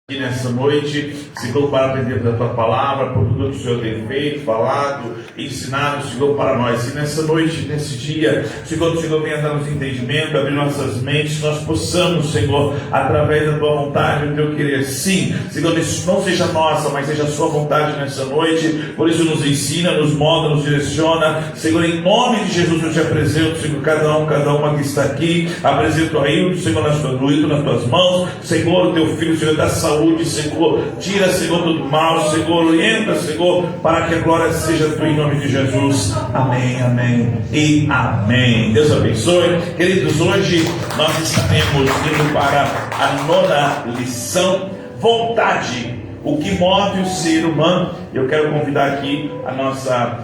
Aqui nessa noite, Senhor, para aprender da Tua Palavra, por tudo que o Senhor tem feito, falado, ensinado, Senhor, para nós. E nessa noite, nesse dia, Senhor, o Senhor venha dar-nos entendimento, abrir nossas mentes, nós possamos, Senhor, através da Tua vontade, o Teu querer. Sim, Senhor, isso não seja nossa, mas seja a Sua vontade nessa noite. Por isso nos ensina, nos molda, nos direciona. Senhor, em nome de Jesus eu te apresento, Senhor, cada uma que está aqui. Apresento a Hildo, Senhor, nas Tuas mãos. Senhor, o Teu Filho, Senhor, da saúde, Senhor, tira, Senhor, todo mal, Senhor, orienta, Senhor, para que a glória seja Tua em nome de Jesus. Amém, amém e amém. Deus abençoe. Queridos, hoje nós estaremos indo para a 9ª lição, vontade, o que move o ser humano. Eu quero convidar aqui a nossa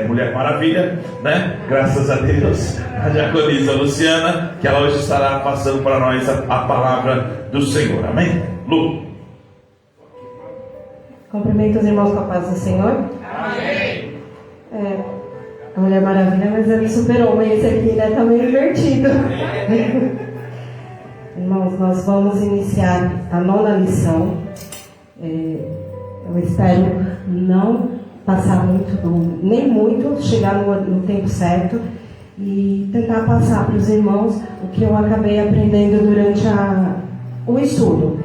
Mulher Maravilha, né? Graças a Deus, a diaconisa Luciana, que ela hoje estará passando para nós a palavra do Senhor. Amém? Lu. Cumprimento os irmãos com a paz do Senhor. Amém. A Mulher Maravilha, mas é um super-homem esse aqui, né? Tá meio invertido. Irmãos, nós vamos iniciar a 9ª lição. Eu espero não passar nem muito, chegar no tempo certo e tentar passar para os irmãos o que eu acabei aprendendo durante o estudo.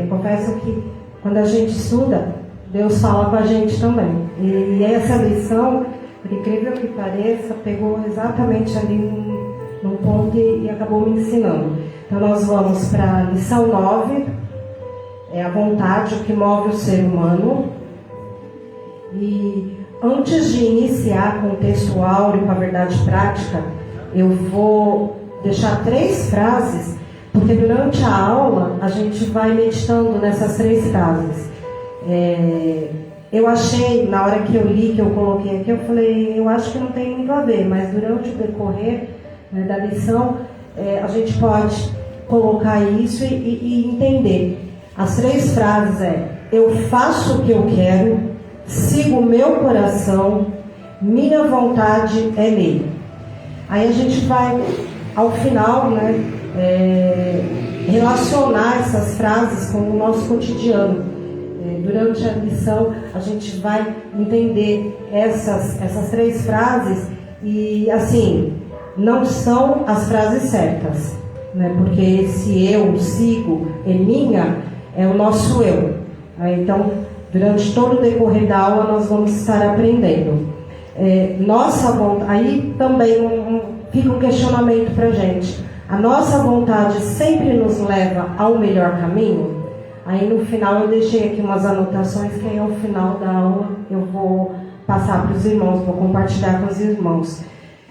Confesso que quando a gente estuda, Deus fala com a gente também. E essa lição, por incrível que pareça, pegou exatamente ali num ponto e acabou me ensinando. Então nós vamos para a lição 9, é a vontade, o que move o ser humano. E antes de iniciar com o texto áureo, com a verdade prática, eu vou deixar 3 frases, porque durante a aula a gente vai meditando nessas 3 frases. Eu achei, na hora que eu li, que eu coloquei aqui, eu falei, eu acho que não tem muito a ver, mas durante o decorrer, né, da lição, a gente pode colocar isso e entender. As 3 frases eu faço o que eu quero, sigo o meu coração, minha vontade é nele. Aí a gente vai, ao final, né, relacionar essas frases com o nosso cotidiano. Durante a lição a gente vai entender essas 3 frases e, assim, não são as frases certas, né? Porque esse eu sigo é minha, é o nosso eu. Então, durante todo o decorrer da aula nós vamos estar aprendendo. Nossa vontade, aí também fica um questionamento para a gente. A nossa vontade sempre nos leva ao melhor caminho? Aí no final eu deixei aqui umas anotações que aí ao final da aula eu vou passar para os irmãos, vou compartilhar com os irmãos.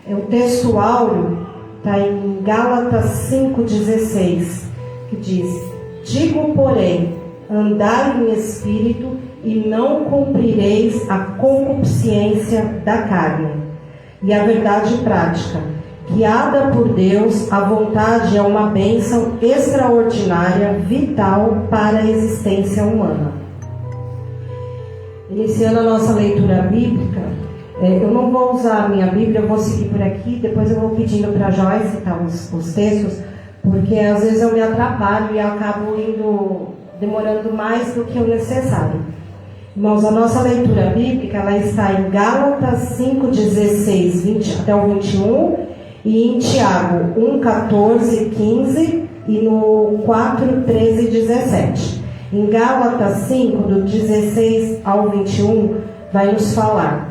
O texto áureo está em Gálatas 5,16, que diz: digo, porém, andai em espírito e não cumprireis a concupiscência da carne. E a verdade prática: guiada por Deus, a vontade é uma bênção extraordinária, vital para a existência humana. Iniciando a nossa leitura bíblica, eu não vou usar a minha Bíblia, eu vou seguir por aqui, depois eu vou pedindo para a Joyce citar os textos, porque às vezes eu me atrapalho e acabo demorando mais do que o necessário. Irmãos, a nossa leitura bíblica ela está em Gálatas 5:16 até o 21, e em Tiago 1:14, 15 e no 4:13 e 17. Em Gálatas 5, do 16 ao 21, vai nos falar: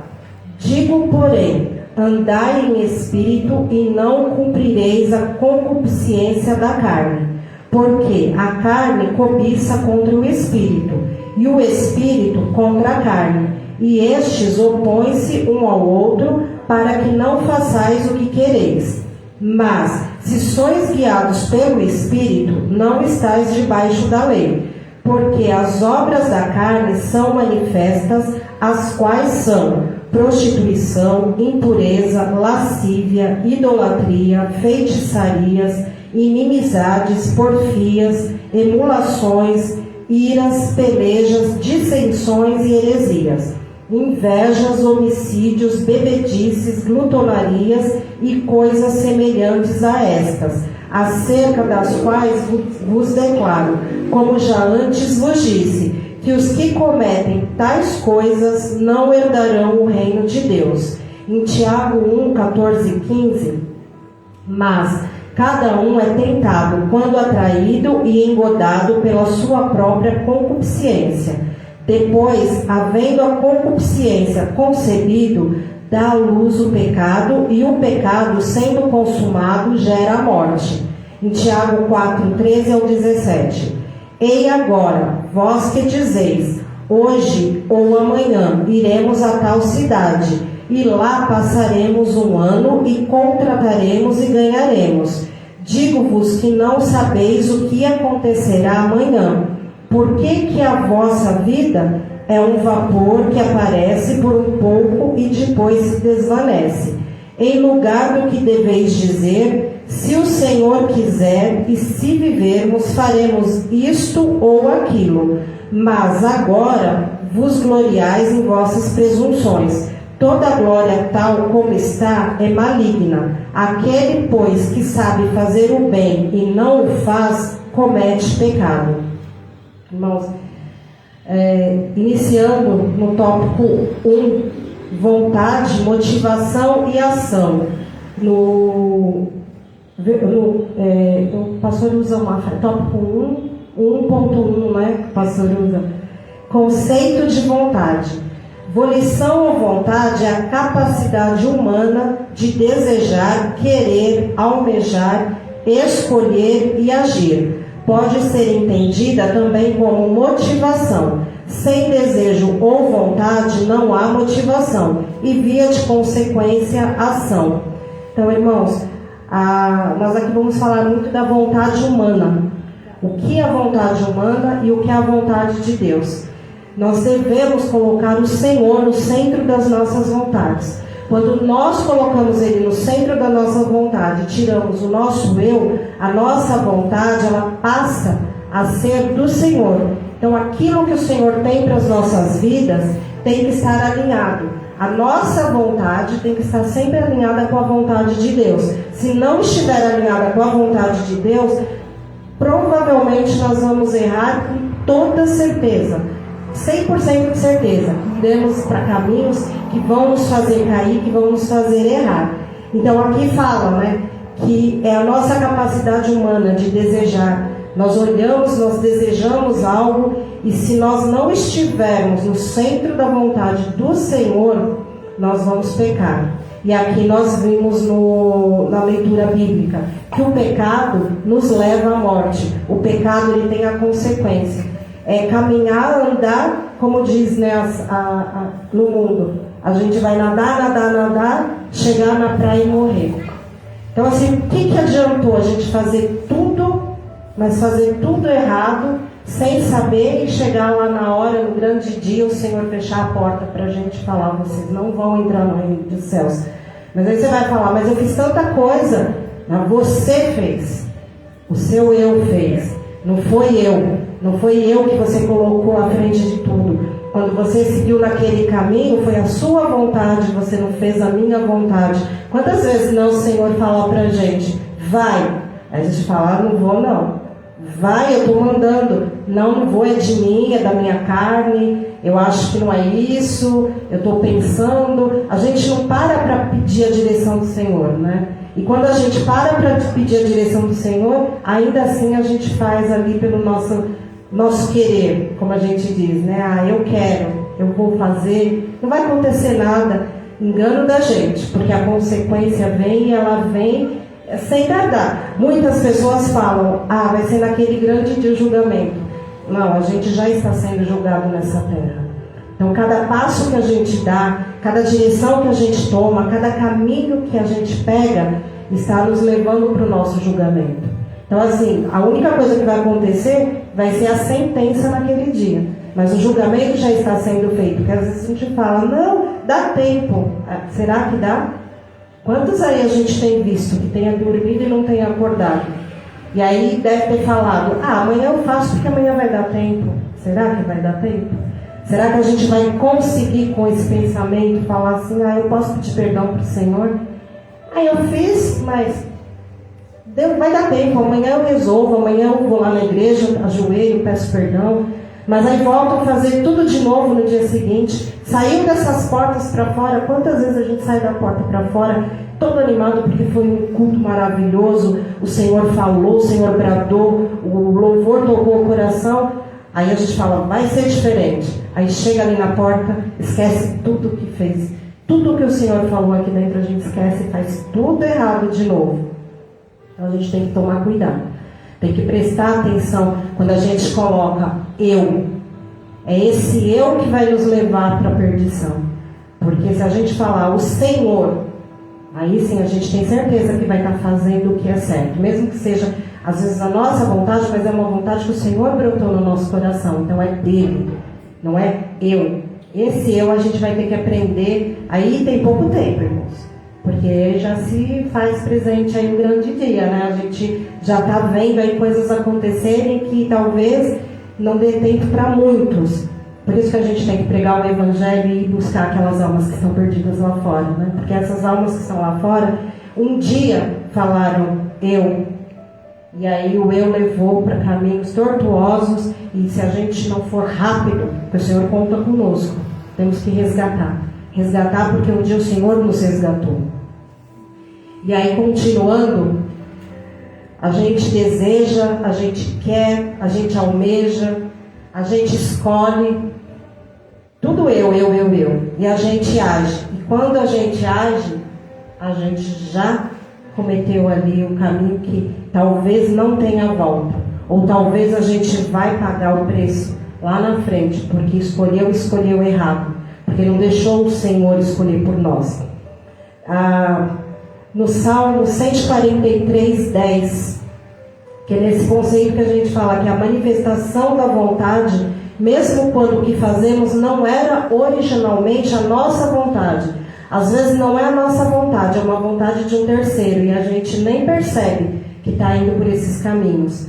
digo, porém, andai em espírito e não cumprireis a concupiscência da carne, porque a carne cobiça contra o espírito, e o espírito contra a carne, e estes opõem-se um ao outro, para que não façais o que quereis. Mas, se sois guiados pelo Espírito, não estáis debaixo da lei. Porque as obras da carne são manifestas, as quais são prostituição, impureza, lascívia, idolatria, feitiçarias, inimizades, porfias, emulações, iras, pelejas, dissensões e heresias, invejas, homicídios, bebedices, glutonarias e coisas semelhantes a estas, acerca das quais vos declaro, como já antes vos disse, que os que cometem tais coisas não herdarão o reino de Deus. Em Tiago 1, 14 e 15, mas cada um é tentado quando atraído e engodado pela sua própria concupiscência. Depois, havendo a concupiscência concebido, dá à luz o pecado, e o pecado, sendo consumado, gera a morte. Em Tiago 4, 13 ao 17. Ei agora, vós que dizeis, hoje ou amanhã iremos a tal cidade, e lá passaremos um ano, e contrataremos e ganharemos. Digo-vos que não sabeis o que acontecerá amanhã. Por que a vossa vida é um vapor que aparece por um pouco e depois se desvanece? Em lugar do que deveis dizer, se o Senhor quiser e se vivermos, faremos isto ou aquilo. Mas agora vos gloriais em vossas presunções. Toda glória tal como está é maligna. Aquele, pois, que sabe fazer o bem e não o faz, comete pecado. Irmãos, iniciando no tópico 1, vontade, motivação e ação. O pastor usa uma tópico 1.1, né? O pastor usa. Conceito de vontade. Volição ou vontade é a capacidade humana de desejar, querer, almejar, escolher e agir. Pode ser entendida também como motivação. Sem desejo ou vontade não há motivação e, via de consequência, ação. Então, irmãos, nós aqui vamos falar muito da vontade humana. O que é a vontade humana e o que é a vontade de Deus. Nós devemos colocar o Senhor no centro das nossas vontades. Quando nós colocamos Ele no centro da nossa vontade, tiramos o nosso eu, a nossa vontade, ela passa a ser do Senhor. Então, aquilo que o Senhor tem para as nossas vidas tem que estar alinhado. A nossa vontade tem que estar sempre alinhada com a vontade de Deus. Se não estiver alinhada com a vontade de Deus, provavelmente nós vamos errar com toda certeza. 100% de certeza, que iremos para caminhos que vão nos fazer cair, que vão nos fazer errar. Então aqui fala, né, que é a nossa capacidade humana de desejar. Nós olhamos, nós desejamos algo, e se nós não estivermos no centro da vontade do Senhor, nós vamos pecar. E aqui nós vimos na leitura bíblica que o pecado nos leva à morte. O pecado, ele tem a consequência. É caminhar, andar, como diz, né, no mundo. A gente vai nadar, chegar na praia e morrer. Então, assim, o que adiantou a gente fazer tudo, mas fazer tudo errado, sem saber, e chegar lá na hora, no grande dia, o Senhor fechar a porta para a gente falar, vocês não vão entrar no reino dos céus. Mas aí você vai falar, mas eu fiz tanta coisa. Não, você fez. O seu eu fez. Não foi eu. Não foi eu que você colocou à frente de tudo. Quando você seguiu naquele caminho, foi a sua vontade, você não fez a minha vontade. Quantas vezes não o Senhor fala pra gente, vai? Aí a gente fala, não vou não. Vai, eu estou mandando. Não vou, é de mim, é da minha carne. Eu acho que não é isso. Eu estou pensando. A gente não para pedir a direção do Senhor, né? E quando a gente para pedir a direção do Senhor, ainda assim a gente faz ali pelo nosso querer, como a gente diz, né? Eu quero, eu vou fazer. Não vai acontecer nada. Engano da gente, porque a consequência vem e ela vem sem tardar. Muitas pessoas falam, vai ser naquele grande dia de julgamento. Não, a gente já está sendo julgado nessa terra. Então, cada passo que a gente dá, cada direção que a gente toma, cada caminho que a gente pega, está nos levando para o nosso julgamento. Então, assim, a única coisa que vai acontecer vai ser a sentença naquele dia. Mas o julgamento já está sendo feito. Porque às vezes a gente fala, não, dá tempo. Será que dá? Quantos aí a gente tem visto que tenha dormido e não tenha acordado? E aí deve ter falado, amanhã eu faço porque amanhã vai dar tempo. Será que vai dar tempo? Será que a gente vai conseguir com esse pensamento falar assim, eu posso pedir perdão para o Senhor? Eu fiz, mas vai dar tempo, amanhã eu resolvo, amanhã eu vou lá na igreja, ajoelho, peço perdão, mas aí volto a fazer tudo de novo no dia seguinte. Saiu dessas portas para fora, quantas vezes a gente sai da porta para fora, todo animado porque foi um culto maravilhoso, o Senhor falou, o Senhor bradou, o louvor tocou o coração, aí a gente fala, vai ser diferente. Aí chega ali na porta, esquece tudo o que fez, tudo o que o Senhor falou aqui dentro, a gente esquece e faz tudo errado de novo. Então a gente tem que tomar cuidado, tem que prestar atenção quando a gente coloca eu. É esse eu que vai nos levar para a perdição. Porque se a gente falar o Senhor, aí sim a gente tem certeza que vai estar fazendo o que é certo. Mesmo que seja, às vezes, a nossa vontade, mas é uma vontade que o Senhor brotou no nosso coração. Então é dele, não é eu. Esse eu a gente vai ter que aprender. Aí tem pouco tempo, irmãos. Porque já se faz presente aí um grande dia, né? A gente já está vendo aí coisas acontecerem que talvez não dê tempo para muitos. Por isso que a gente tem que pregar o Evangelho e buscar aquelas almas que estão perdidas lá fora, né? Porque essas almas que estão lá fora, um dia falaram eu, e aí o eu levou para caminhos tortuosos, e se a gente não for rápido, o Senhor conta conosco, temos que resgatar porque um dia o Senhor nos resgatou. E aí, continuando, a gente deseja, a gente quer, a gente almeja, a gente escolhe, tudo eu. E a gente age. E quando a gente age, a gente já cometeu ali um caminho que talvez não tenha volta. Ou talvez a gente vai pagar o preço lá na frente, porque escolheu errado. Porque não deixou o Senhor escolher por nós. No Salmo 143, 10, que é nesse conceito que a gente fala que a manifestação da vontade, mesmo quando o que fazemos não era originalmente a nossa vontade. Às vezes não é a nossa vontade, é uma vontade de um terceiro, e a gente nem percebe que está indo por esses caminhos.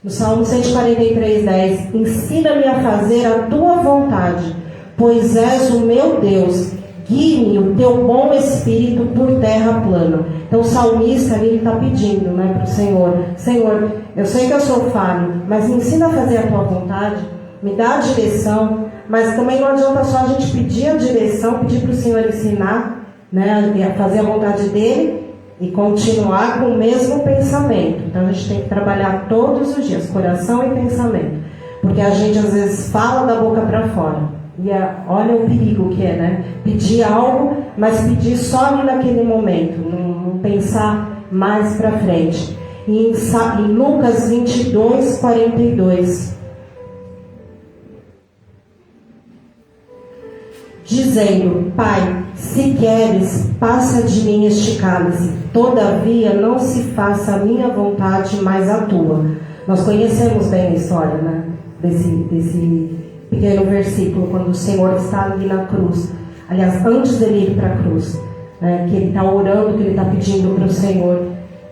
No Salmo 143, 10, ensina-me a fazer a tua vontade, pois és o meu Deus, guie-me o teu bom espírito por terra plana. Então o salmista ali está pedindo, né, para o Senhor: Senhor, eu sei que eu sou falho, mas me ensina a fazer a tua vontade, me dá a direção. Mas também não adianta só a gente pedir a direção, pedir para o Senhor ensinar, né, a fazer a vontade dele e continuar com o mesmo pensamento. Então a gente tem que trabalhar todos os dias, coração e pensamento, porque a gente às vezes fala da boca para fora. E olha o perigo que é, né? Pedir algo, mas pedir só ali naquele momento, não pensar mais para frente. E em Lucas 22, 42, dizendo: Pai, se queres, passa de mim este cálice, todavia não se faça a minha vontade, mas a tua. Nós conhecemos bem a história, né? Desse pequeno versículo, quando o Senhor está ali na cruz, aliás, antes dele ir para a cruz, né, que ele está orando, que ele está pedindo para o Senhor.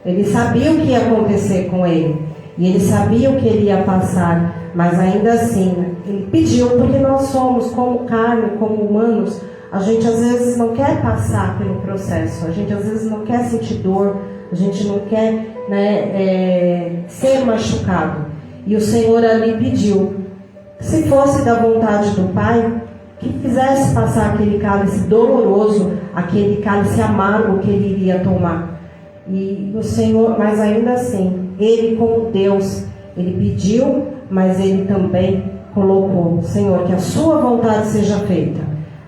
Ele sabia o que ia acontecer com ele, e ele sabia o que ele ia passar, mas ainda assim, ele pediu, porque nós somos, como carne, como humanos, a gente às vezes não quer passar pelo processo, a gente às vezes não quer sentir dor, a gente não quer, né, ser machucado. E o Senhor ali pediu, se fosse da vontade do Pai, que fizesse passar aquele cálice doloroso, aquele cálice amargo que ele iria tomar. E o Senhor, mas ainda assim, ele como Deus, ele pediu, mas ele também colocou: Senhor, que a sua vontade seja feita.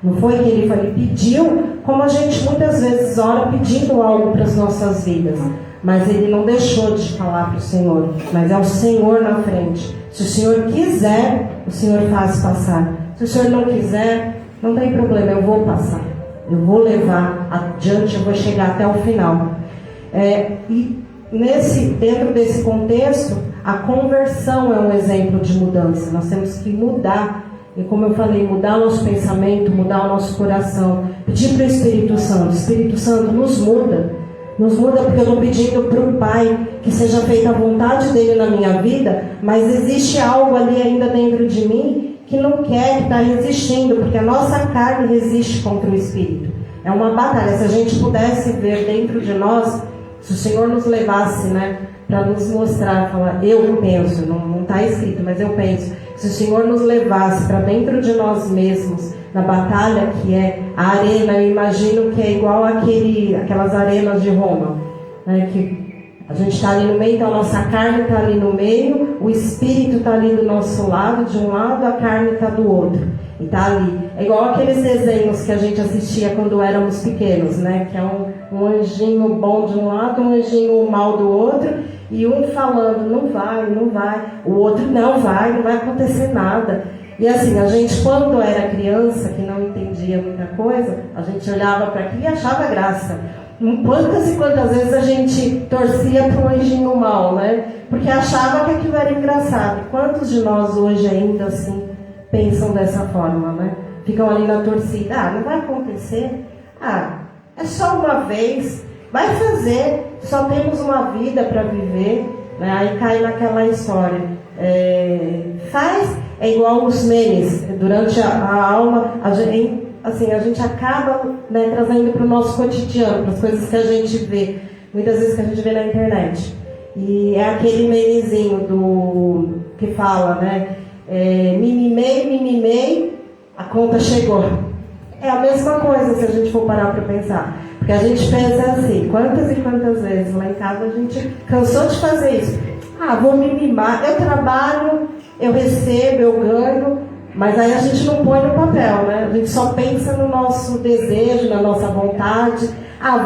Não foi que ele pediu, como a gente muitas vezes ora pedindo algo para as nossas vidas, mas ele não deixou de falar para o Senhor, mas é o Senhor na frente. Se o Senhor quiser, o Senhor faz passar. Se o Senhor não quiser, não tem problema, eu vou passar, eu vou levar adiante, eu vou chegar até o final. E dentro desse contexto, a conversão é um exemplo de mudança. Nós temos que mudar, e como eu falei, mudar o nosso pensamento, mudar o nosso coração, pedir para o Espírito Santo nos muda porque eu estou pedindo para o Pai que seja feita a vontade dele na minha vida, mas existe algo ali ainda dentro de mim que não quer, que está resistindo, porque a nossa carne resiste contra o Espírito. É uma batalha. Se a gente pudesse ver dentro de nós, se o Senhor nos levasse, né, para nos mostrar, falar, eu penso, não está escrito, mas eu penso, se o Senhor nos levasse para dentro de nós mesmos, na batalha que é a arena, eu imagino que é igual aquelas arenas de Roma, né, que a gente está ali no meio, então a nossa carne está ali no meio, o espírito está ali do nosso lado, de um lado, a carne está do outro. E está ali. É igual aqueles desenhos que a gente assistia quando éramos pequenos, né? Que é um anjinho bom de um lado, um anjinho mal do outro, e um falando, não vai, não vai. O outro, não vai acontecer nada. E assim, a gente quando era criança, que não entendia muita coisa, a gente olhava para aquilo e achava graça. Quantas e quantas vezes a gente torcia para um anjinho mal, né? Porque achava que aquilo era engraçado. Quantos de nós hoje ainda assim pensam dessa forma, né? Ficam ali na torcida, não vai acontecer, é só uma vez, vai fazer, só temos uma vida para viver, né? Aí cai naquela história, é igual os memes, durante a aula, a gente acaba, né, trazendo para o nosso cotidiano, para as coisas que a gente vê, muitas vezes que a gente vê na internet, e é aquele memezinho que fala, né? Mimimei, a conta chegou. É a mesma coisa se a gente for parar para pensar. Porque a gente pensa assim, quantas e quantas vezes lá em casa a gente cansou de fazer isso. Vou me mimar, eu trabalho, eu recebo, eu ganho, mas aí a gente não põe no papel, né? A gente só pensa no nosso desejo, na nossa vontade.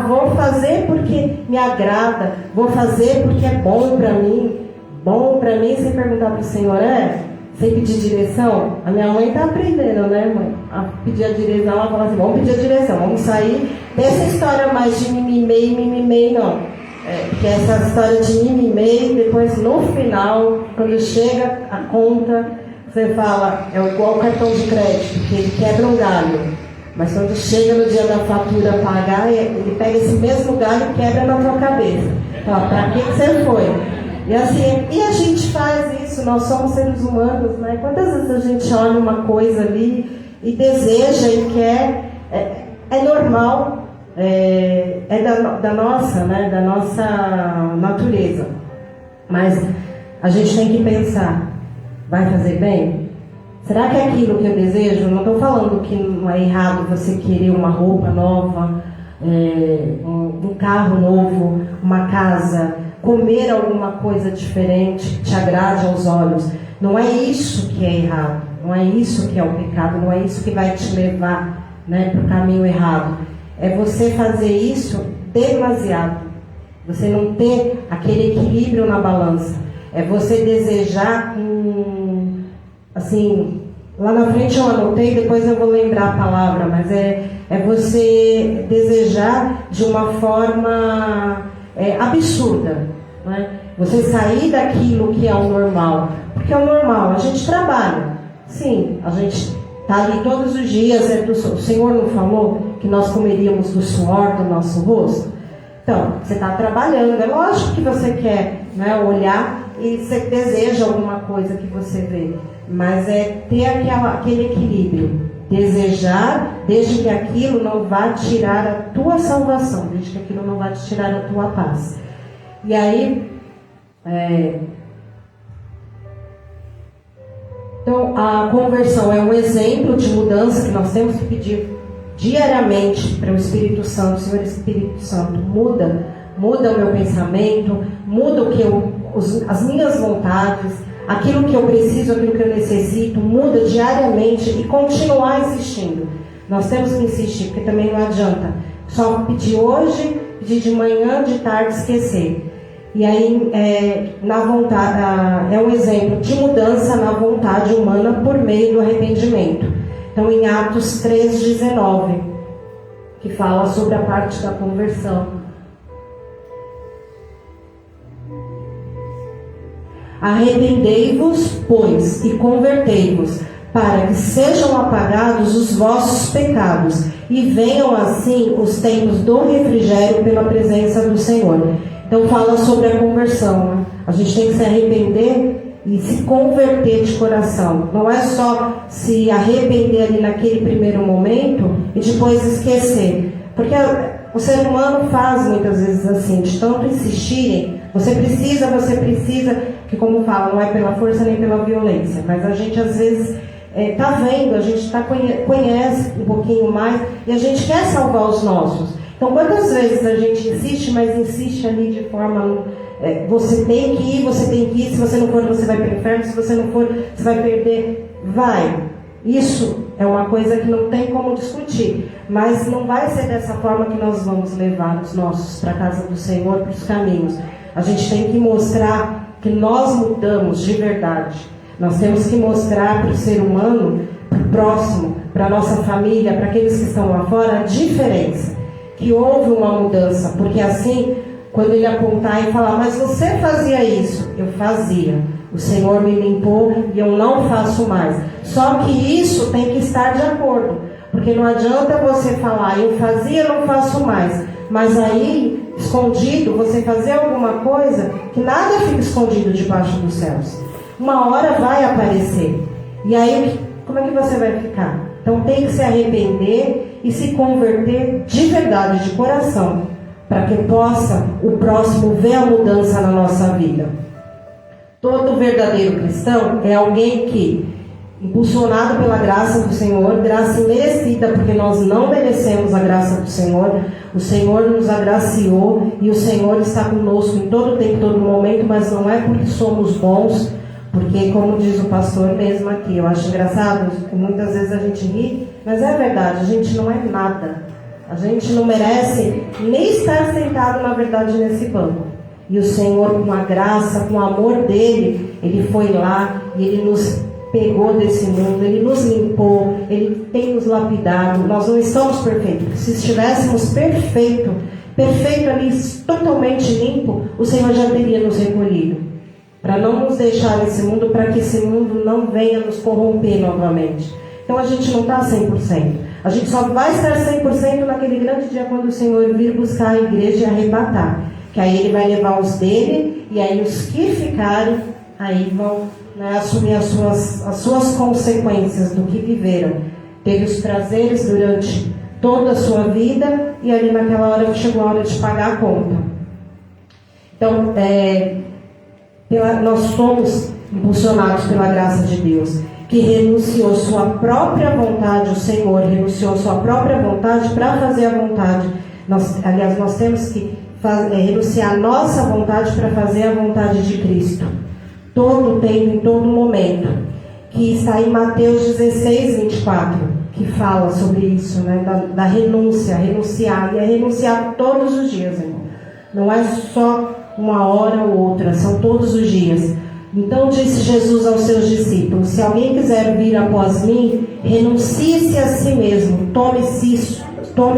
Vou fazer porque me agrada, vou fazer porque é bom para mim, sem perguntar para o Senhor, sem pedir direção. A minha mãe está aprendendo, né, mãe? A pedir a direção, ela fala assim, vamos pedir a direção, vamos sair dessa história mais de mimimei, não. Porque essa história de mimimei, depois no final, quando chega a conta, você fala, é igual o cartão de crédito, que ele quebra um galho. Mas quando chega no dia da fatura pagar, ele pega esse mesmo galho e quebra na tua cabeça. Fala, pra que você foi? E assim, e a gente faz isso, nós somos seres humanos, né? Quantas vezes a gente olha uma coisa ali e deseja e quer, é normal, da nossa, né? Da nossa natureza. Mas a gente tem que pensar, vai fazer bem? Será que é aquilo que eu desejo? Não estou falando que não é errado você querer uma roupa nova, um carro novo, uma casa, comer alguma coisa diferente que te agrade aos olhos. Não é isso que é errado, não é isso que é o pecado, não é isso que vai te levar, né, para o caminho errado. É você fazer isso demasiado, você não ter aquele equilíbrio na balança. É você desejar assim, lá na frente eu anotei, depois eu vou lembrar a palavra, mas é você desejar de uma forma absurda, né? Você sair daquilo que é o normal, porque é o normal, a gente trabalha, sim, a gente está ali todos os dias, o Senhor não falou que nós comeríamos do suor do nosso rosto? Então, você está trabalhando, é lógico que você quer, né, olhar e você deseja alguma coisa que você vê, mas é ter aquele equilíbrio, desejar, desde que aquilo não vá tirar a tua salvação, desde que aquilo não vá te tirar a tua paz. E aí, então a conversão é um exemplo de mudança que nós temos que pedir diariamente para o Espírito Santo. Senhor Espírito Santo, muda o meu pensamento, muda as minhas vontades, aquilo que eu preciso, aquilo que eu necessito, muda diariamente e continuar insistindo. Nós temos que insistir, porque também não adianta só pedir hoje, pedir de manhã, de tarde, esquecer. E aí, na vontade, é um exemplo de mudança na vontade humana por meio do arrependimento. Então, em Atos 3,19, que fala sobre a parte da conversão. Arrependei-vos, pois, e convertei-vos, para que sejam apagados os vossos pecados, e venham assim os tempos do refrigério pela presença do Senhor. Então fala sobre a conversão, né? A gente tem que se arrepender e se converter de coração. Não é só se arrepender ali naquele primeiro momento e depois esquecer. Porque o ser humano faz muitas vezes assim, de tanto insistirem, Você precisa, que como fala, não é pela força nem pela violência, mas a gente às vezes está vendo, a gente conhece um pouquinho mais e a gente quer salvar os nossos. Então quantas vezes a gente insiste, mas insiste ali de forma... você tem que ir, se você não for você vai para o inferno, se você não for você vai perder. Vai. Isso é uma coisa que não tem como discutir, mas não vai ser dessa forma que nós vamos levar os nossos para a casa do Senhor, para os caminhos. A gente tem que mostrar que nós mudamos de verdade. Nós temos que mostrar para o ser humano, para o próximo, para a nossa família, para aqueles que estão lá fora, a diferença, que houve uma mudança, porque assim, quando ele apontar e falar, mas você fazia isso, eu fazia. O Senhor me limpou e eu não faço mais. Só que isso tem que estar de acordo. Porque não adianta você falar, eu fazia, não faço mais. Mas aí, escondido, você fazer alguma coisa, que nada fica escondido debaixo dos céus. Uma hora vai aparecer. E aí, como é que você vai ficar? Então tem que se arrepender e se converter de verdade, de coração, para que possa o próximo ver a mudança na nossa vida. Todo verdadeiro cristão é alguém que, impulsionado pela graça do Senhor, graça imerecida, porque nós não merecemos a graça do Senhor, o Senhor nos agraciou e o Senhor está conosco em todo tempo, em todo momento, mas não é porque somos bons, porque, como diz o pastor mesmo aqui, eu acho engraçado, que muitas vezes a gente ri, mas é verdade, a gente não é nada. A gente não merece nem estar sentado, na verdade, nesse banco. E o Senhor, com a graça, com o amor dele, ele foi lá e ele nos pegou desse mundo, ele nos limpou, ele tem nos lapidado. Nós não estamos perfeitos. Se estivéssemos perfeito ali, totalmente limpo, o Senhor já teria nos recolhido. Para não nos deixar nesse mundo, para que esse mundo não venha nos corromper novamente. Então a gente não está 100%. A gente só vai estar 100% naquele grande dia quando o Senhor vir buscar a igreja e arrebatar. Que aí ele vai levar os dele, e aí os que ficarem, aí vão assumir as suas consequências do que viveram. Teve os prazeres durante toda a sua vida, e ali naquela hora que chegou a hora de pagar a conta. Então, nós somos impulsionados pela graça de Deus, que renunciou sua própria vontade, o Senhor renunciou sua própria vontade para fazer a vontade. Nós temos que renunciar a nossa vontade para fazer a vontade de Cristo. Todo o tempo, em todo momento. Que está em Mateus 16, 24, que fala sobre isso, né? Da renúncia, renunciar. E é renunciar todos os dias, irmão. Não é só uma hora ou outra, são todos os dias. Então disse Jesus aos seus discípulos: se alguém quiser vir após mim, renuncie-se a si mesmo, tome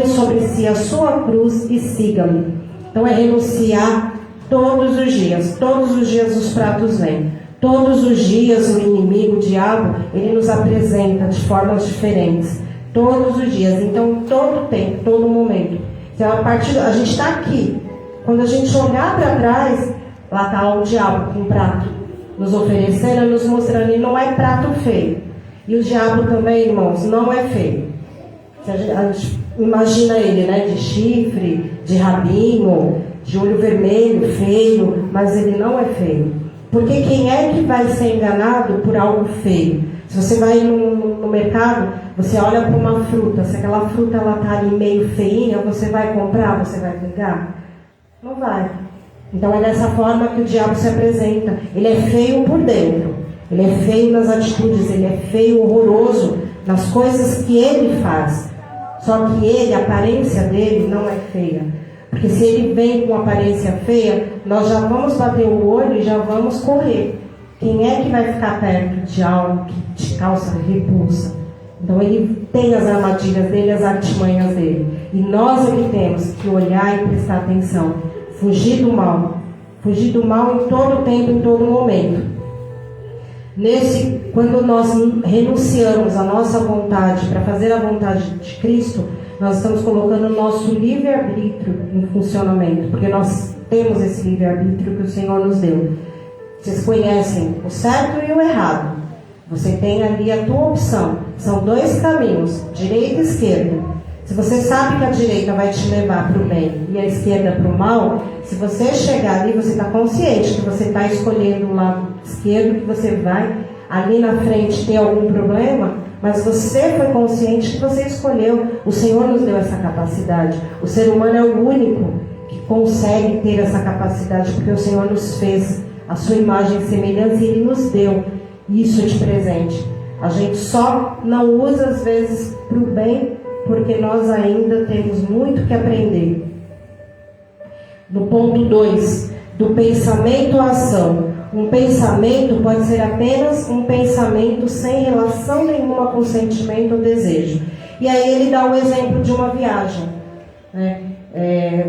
sobre si a sua cruz e siga-me. Então é renunciar todos os dias os pratos vêm. Todos os dias o inimigo, o diabo, ele nos apresenta de formas diferentes. Todos os dias, então todo tempo, todo momento. Então a gente está aqui. Quando a gente olhar para trás, lá está o diabo com um prato, nos oferecendo, nos mostrando, e não é prato feio. E o diabo também, irmãos, não é feio. A gente imagina ele, né, de chifre, de rabinho, de olho vermelho, feio, mas ele não é feio. Porque quem é que vai ser enganado por algo feio? Se você vai no mercado, você olha para uma fruta, se aquela fruta está ali meio feinha, você vai comprar, você vai pegar? Não vai. Então é dessa forma que o diabo se apresenta. Ele é feio por dentro, ele é feio nas atitudes, ele é feio, horroroso nas coisas que ele faz. Só que a aparência dele não é feia. Porque se ele vem com aparência feia, nós já vamos bater o olho e já vamos correr. Quem é que vai ficar perto de algo que te causa repulsa? Então ele tem as armadilhas dele, as artimanhas dele. E nós é que temos que olhar e prestar atenção. Fugir do mal. Fugir do mal em todo tempo, em todo momento. Quando nós renunciamos à nossa vontade para fazer a vontade de Cristo, nós estamos colocando o nosso livre-arbítrio em funcionamento, porque nós temos esse livre-arbítrio que o Senhor nos deu. Vocês conhecem o certo e o errado. Você tem ali a tua opção. São dois caminhos, direita e esquerda. Se você sabe que a direita vai te levar para o bem e a esquerda para o mal, se você chegar ali, você está consciente que você está escolhendo o lado esquerdo, que você vai ali na frente ter algum problema, mas você foi consciente que você escolheu. O Senhor nos deu essa capacidade. O ser humano é o único que consegue ter essa capacidade, porque o Senhor nos fez a sua imagem e semelhança e Ele nos deu isso de presente. A gente só não usa às vezes para o bem, porque nós ainda temos muito que aprender. No ponto 2, do pensamento à ação. Um pensamento pode ser apenas um pensamento sem relação nenhuma com o sentimento ou desejo. E aí ele dá o exemplo de uma viagem, né?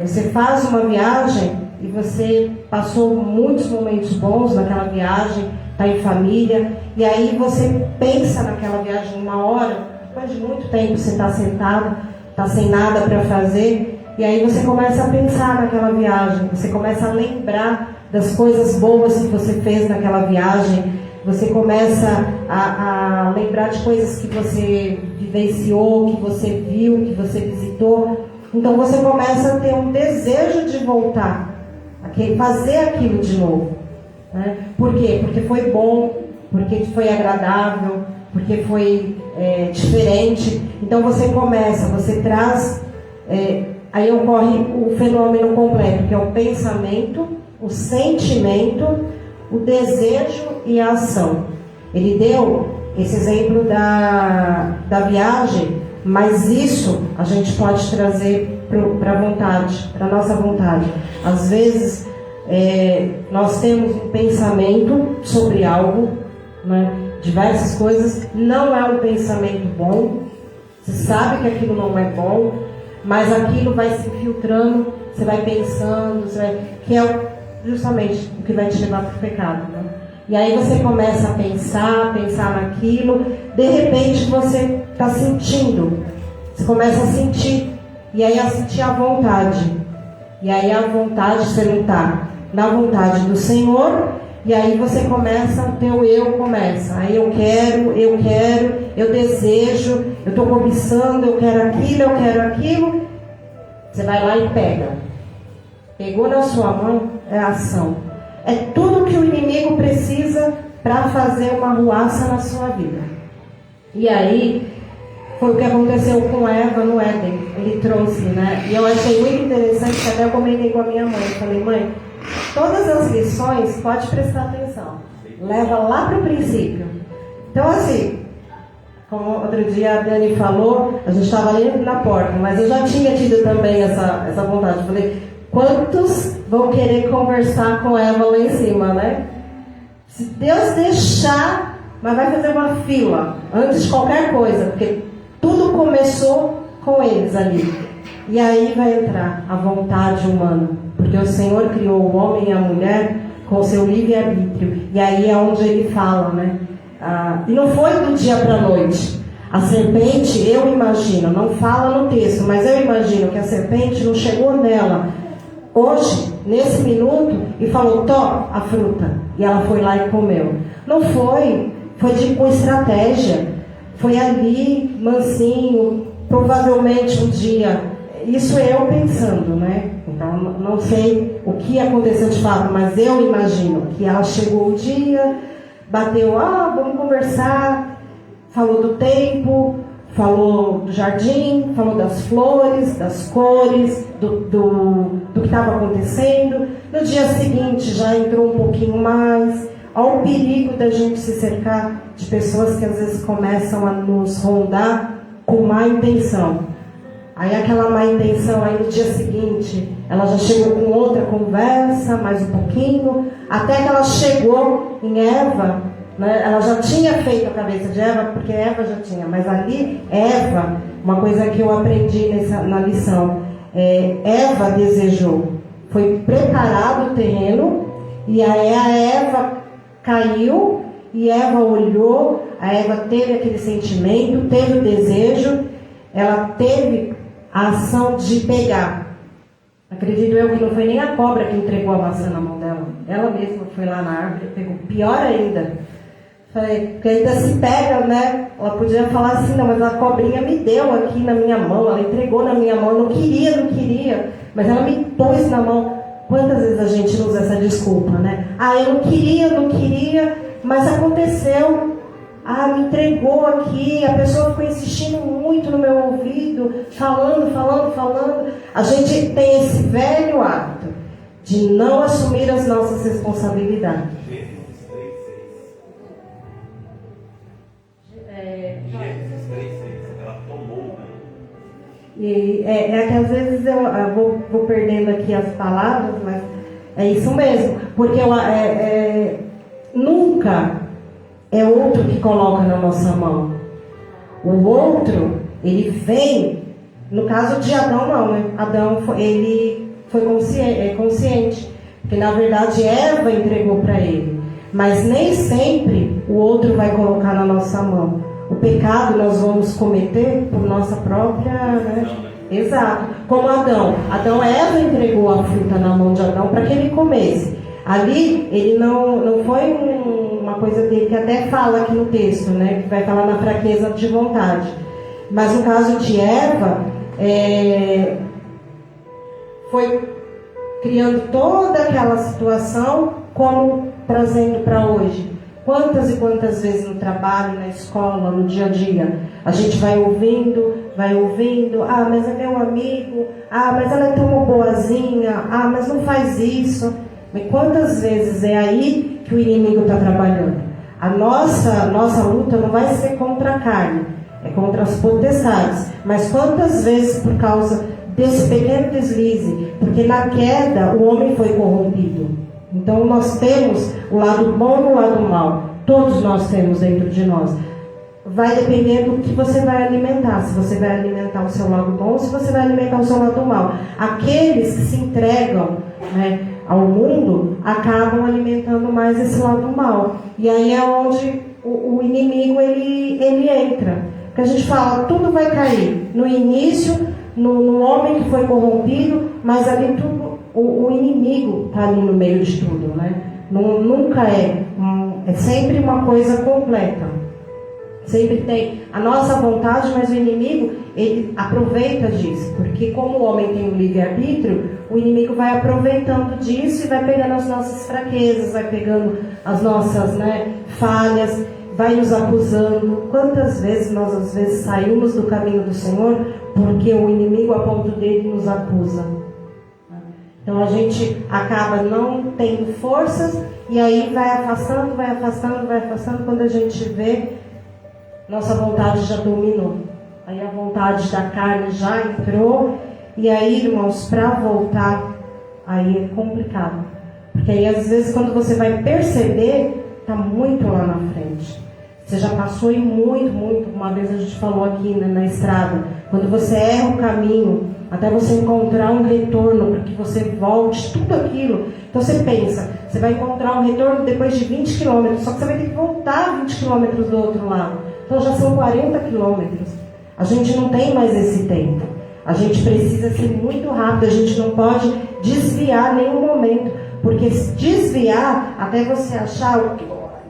Você faz uma viagem e você passou muitos momentos bons naquela viagem, está em família, e aí você pensa naquela viagem uma hora, depois de muito tempo você está sentado, está sem nada para fazer, e aí você começa a pensar naquela viagem, você começa a lembrar das coisas boas que você fez naquela viagem, você começa a lembrar de coisas que você vivenciou, que você viu, que você visitou. Então você começa a ter um desejo de voltar, a fazer aquilo de novo, né? Por quê? Porque foi bom, porque foi agradável, porque foi diferente. Então você começa, você traz, aí ocorre o fenômeno completo, que é o pensamento, o sentimento, o desejo e a ação. Ele deu esse exemplo da viagem, mas isso a gente pode trazer para a vontade, para a nossa vontade. Às vezes nós temos um pensamento sobre algo, né, diversas coisas, não é um pensamento bom, você sabe que aquilo não é bom, mas aquilo vai se infiltrando, você vai pensando, que é justamente o que vai te levar para o pecado, né? E aí você começa a pensar naquilo, de repente você está sentindo, você começa a sentir, e aí a sentir a vontade, e aí a vontade, você não está na vontade do Senhor, e aí você começa, o teu eu começa, aí eu quero, eu desejo, eu estou cobiçando, eu quero aquilo, você vai lá e pega. Pegou na sua mão, é ação. É tudo que o inimigo precisa para fazer uma arruaça na sua vida. E aí, foi o que aconteceu com Eva no Éden. Ele trouxe, né? E eu achei muito interessante, que até eu comentei com a minha mãe. Eu falei, mãe, todas as lições, pode prestar atenção. Leva lá para o princípio. Então, assim, como outro dia a Dani falou, a gente estava ali na porta, mas eu já tinha tido também essa vontade. Eu falei, quantos vão querer conversar com Eva lá em cima, né? Se Deus deixar, mas vai fazer uma fila antes de qualquer coisa, porque tudo começou com eles ali. E aí vai entrar a vontade humana, porque o Senhor criou o homem e a mulher com o seu livre-arbítrio. E aí é onde ele fala, né? E não foi do dia para a noite. A serpente, eu imagino, não fala no texto, mas eu imagino que a serpente não chegou nela hoje, nesse minuto, e falou, tó, a fruta. E ela foi lá e comeu. Não foi com estratégia. Foi ali, mansinho, provavelmente um dia. Isso eu pensando, né? Então, não sei o que aconteceu de fato, mas eu imagino que ela chegou um dia, bateu, vamos conversar, falou do tempo, falou do jardim, falou das flores, das cores, do que estava acontecendo. No dia seguinte já entrou um pouquinho mais. Olha o perigo da gente se cercar de pessoas que às vezes começam a nos rondar com má intenção. Aí aquela má intenção, aí no dia seguinte, ela já chegou com outra conversa, mais um pouquinho, até que ela chegou em Eva, né? Ela já tinha feito a cabeça de Eva, porque Eva já tinha, mas ali, Eva, uma coisa que eu aprendi na lição, Eva desejou, foi preparado o terreno, e aí a Eva caiu, e Eva olhou, a Eva teve aquele sentimento, teve o desejo, ela teve a ação de pegar. Acredito eu que não foi nem a cobra que entregou a maçã na mão dela. Ela mesma foi lá na árvore e pegou. Pior ainda, Falei, porque ainda se pega, né? Ela podia falar assim, não, mas a cobrinha me deu aqui na minha mão, ela entregou na minha mão, eu não queria, mas ela me pôs na mão. Quantas vezes a gente usa essa desculpa, né? Ah, eu não queria, mas aconteceu. Ah, me entregou aqui, a pessoa ficou insistindo muito no meu ouvido, falando. A gente tem esse velho hábito de não assumir as nossas responsabilidades. Ela tomou, né? E é que às vezes eu vou perdendo aqui as palavras, mas é isso mesmo, porque nunca é outro que coloca na nossa mão. O outro, ele vem, no caso de Adão não, né? Adão ele foi consciente, porque na verdade Eva entregou para ele, mas nem sempre o outro vai colocar na nossa mão. O pecado nós vamos cometer por nossa própria, né? Exato. Como Adão. Eva entregou a fruta na mão de Adão para que ele comesse. Ali, ele não foi uma coisa dele, que até fala aqui no texto, né? Que vai falar na fraqueza de vontade. Mas no caso de Eva, foi criando toda aquela situação, como trazendo para hoje. Quantas e quantas vezes no trabalho, na escola, no dia a dia, a gente vai ouvindo, ah, mas é meu amigo, ah, mas ela é tão boazinha, ah, mas não faz isso. Mas quantas vezes é aí que o inimigo está trabalhando? A nossa luta não vai ser contra a carne, é contra as potestades. Mas quantas vezes por causa desse pequeno deslize, porque na queda o homem foi corrompido. Então nós temos o lado bom e o lado mal. Todos nós temos dentro de nós. Vai depender do que você vai alimentar. Se você vai alimentar o seu lado bom ou se você vai alimentar o seu lado mal. Aqueles que se entregam, né, ao mundo acabam alimentando mais esse lado mal. E aí é onde o inimigo ele entra. Porque a gente fala, tudo vai cair. No início, no homem que foi corrompido, mas ali tudo... O inimigo está ali no meio de tudo, né? Nunca é sempre uma coisa completa. Sempre tem a nossa vontade, mas o inimigo, ele aproveita disso. Porque como o homem tem um livre-arbítrio, o inimigo vai aproveitando disso e vai pegando as nossas fraquezas, vai pegando as nossas, né, falhas, vai nos acusando. Quantas vezes nós, às vezes, saímos do caminho do Senhor porque o inimigo, a ponto dele, nos acusa. Então a gente acaba não tendo forças e aí vai afastando. Quando a gente vê, nossa vontade já dominou. Aí a vontade da carne já entrou. E aí, irmãos, para voltar, aí é complicado. Porque aí às vezes quando você vai perceber, está muito lá na frente. Você já passou em muito. Uma vez a gente falou aqui, né, na estrada. Quando você erra o caminho, até você encontrar um retorno para que você volte, tudo aquilo. Então você pensa, você vai encontrar um retorno depois de 20 quilômetros, só que você vai ter que voltar 20 quilômetros do outro lado. Então já são 40 quilômetros. A gente não tem mais esse tempo. A gente precisa ser muito rápido, a gente não pode desviar em nenhum momento. Porque se desviar, até você achar